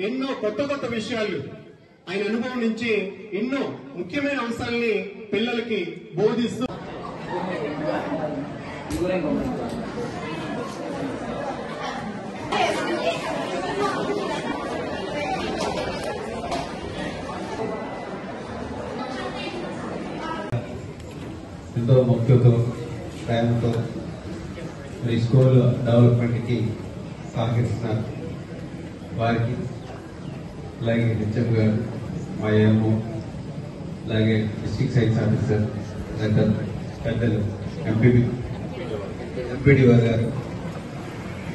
Speaker 22: ఎన్నో కొత్త విషయాలు ఆయన అనుభవం నుంచి ఎన్నో ముఖ్యమైన అంశాలని పిల్లలకి బోధిస్తూ
Speaker 23: ఎంతో ముఖ్యతో ప్రేమతో మరి స్కూల్ డెవలప్మెంట్కి సహకరిస్తున్నారు. వారికి అలాగే హెచ్ఎం గారు, మా ఏమో, అలాగే డిస్ట్రిక్ట్ సైన్స్ ఆఫీసర్ పెద్దలు ఎంపీడీఓ గారు,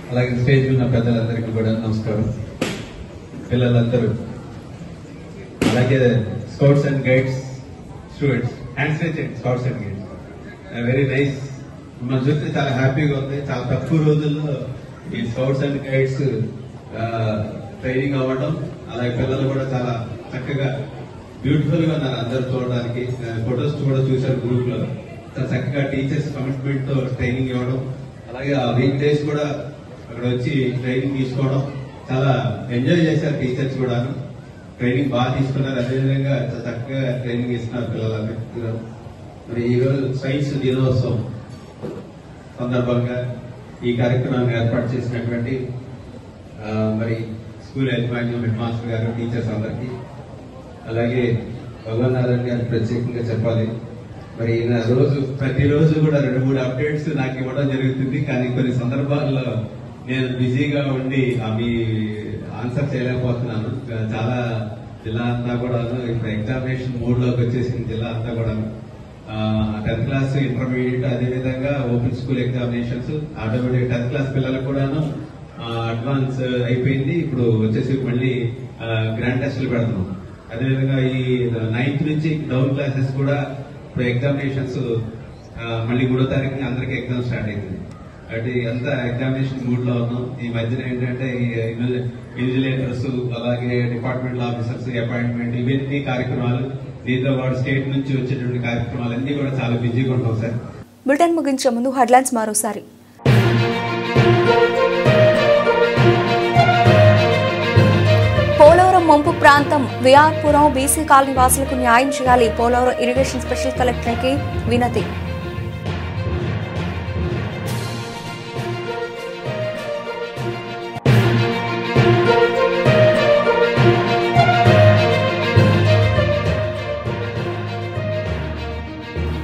Speaker 23: అలాగే స్టేజ్ ఉన్న పెద్దలందరికీ కూడా నమస్కారం. పిల్లలందరూ, అలాగే scouts and guides students, hands raise scouts and guides, very nice. మన చూస్తే చాలా హ్యాపీగా ఉంది. చాలా తక్కువ రోజుల్లో ఈ స్కౌట్స్ అండ్ గైడ్స్ ట్రైనింగ్ అవ్వడం, అలాగే పిల్లలు కూడా చాలా చక్కగా బ్యూటిఫుల్ గా ఉన్నారు. అందరూ చూడడానికి ఫొటోస్ కూడా చూశారు గ్రూప్ లో. చాలా చక్కగా టీచర్స్ కమిట్మెంట్ తో ట్రైనింగ్ ఇవ్వడం, అలాగే ఆ వీక్ డేస్ కూడా అక్కడ వచ్చి ట్రైనింగ్ తీసుకోవడం, చాలా ఎంజాయ్ చేశారు టీచర్స్ కూడా. ట్రైనింగ్ బాగా తీసుకున్నారు. అదేవిధంగా చక్కగా ట్రైనింగ్ ఇస్తున్నారు పిల్లలందరికీ. మరి ఈరోజు సైన్స్ దినోత్సవం సందర్భంగా ఈ కార్యక్రమాన్ని ఏర్పాటు చేసినటువంటి మరి స్కూల్ యాజమాన్యం, హెడ్ మాస్టర్ గారు, టీచర్స్ అందరికీ, అలాగే భగవన్నారాయణ గారికి ప్రత్యేకంగా చెప్పాలి. మరి ఈయన ప్రతిరోజు కూడా 2-3 అప్డేట్స్ నాకు ఇవ్వడం జరుగుతుంది. కానీ కొన్ని సందర్భాల్లో నేను బిజీగా ఉండి అవి ఆన్సర్ చేయలేకపోతున్నాను. చాలా జిల్లా అంతా కూడా ఇప్పుడు ఎగ్జామినేషన్ మోడ్ లోకి వచ్చేసింది జిల్లా అంతా కూడా. 10th క్లాస్, ఇంటర్మీడియట్, అదేవిధంగా open school examinations, automatic 10th class పిల్లలకు కూడాను అడ్వాన్స్ అయిపోయింది. ఇప్పుడు వచ్చేసి మళ్ళీ గ్రాండ్ టెస్టులు పెడుతున్నాం. అదేవిధంగా ఈ 9th నుంచి డౌన్ క్లాసెస్ కూడా ఇప్పుడు ఎగ్జామినేషన్స్ మళ్ళీ 3వ తారీఖున అందరికీ ఎగ్జామ్ స్టార్ట్ అవుతుంది. అంటే అంతా ఎగ్జామినేషన్ మూడ్ లో ఉన్నాం. ఈ మధ్యన ఏంటంటే ఇన్విజిలేటర్స్ అలాగే డిపార్ట్మెంటల్ ఆఫీసర్స్ అపాయింట్మెంట్ ఇవన్నీ కార్యక్రమాలు, దీంతో పాటు స్టేట్ నుంచి వచ్చేటువంటి కార్యక్రమాలన్నీ కూడా చాలా బిజీగా ఉంటాం సార్.
Speaker 1: బులెటిన్ ముగించే ముందు హెడ్లైన్స్ మరోసారి. పోలవరం ముంపు ప్రాంతం విఆర్పురం బీసీ కాలనీ వాసులకు న్యాయం చేయాలి. పోలవరం ఇరిగేషన్ స్పెషల్ కలెక్టర్కి వినతి.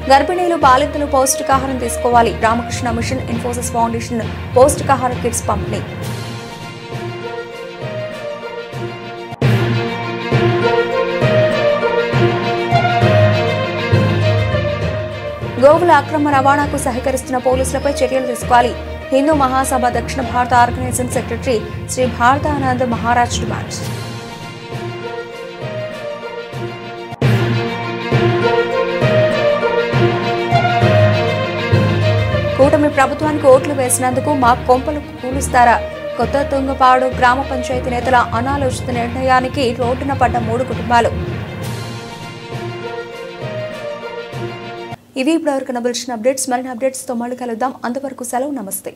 Speaker 1: గర్భిణీలు బాలింతలు పౌష్టికాహారం తీసుకోవాలి. రామకృష్ణ మిషన్ ఇన్ఫోసిస్ ఫౌండేషన్ పౌష్టికాహార కిట్స్ పంపిణీ. గోవుల అక్రమ రవాణాకు సహకరిస్తున్న పోలీసులపై చర్యలు తీసుకోవాలి. హిందూ మహాసభ దక్షిణ భారత organising secretary Shri Bharatanand Maharaj demands. కూటమి ప్రభుత్వానికి ఓట్లు వేసినందుకు మా కొంపలు కూలుస్తారా? కొత్త తుంగపాడు గ్రామ పంచాయతీ నేతల అనాలోచిత నిర్ణయానికి రోడ్డున పడ్డ 3 కుటుంబాలు. ఇవి ఇప్పటివరకు నబిల్చిన అప్డేట్స్. మరిన్ని అప్డేట్స్తో మళ్ళీ కలుద్దాం. అంతవరకు సెలవు. నమస్తే.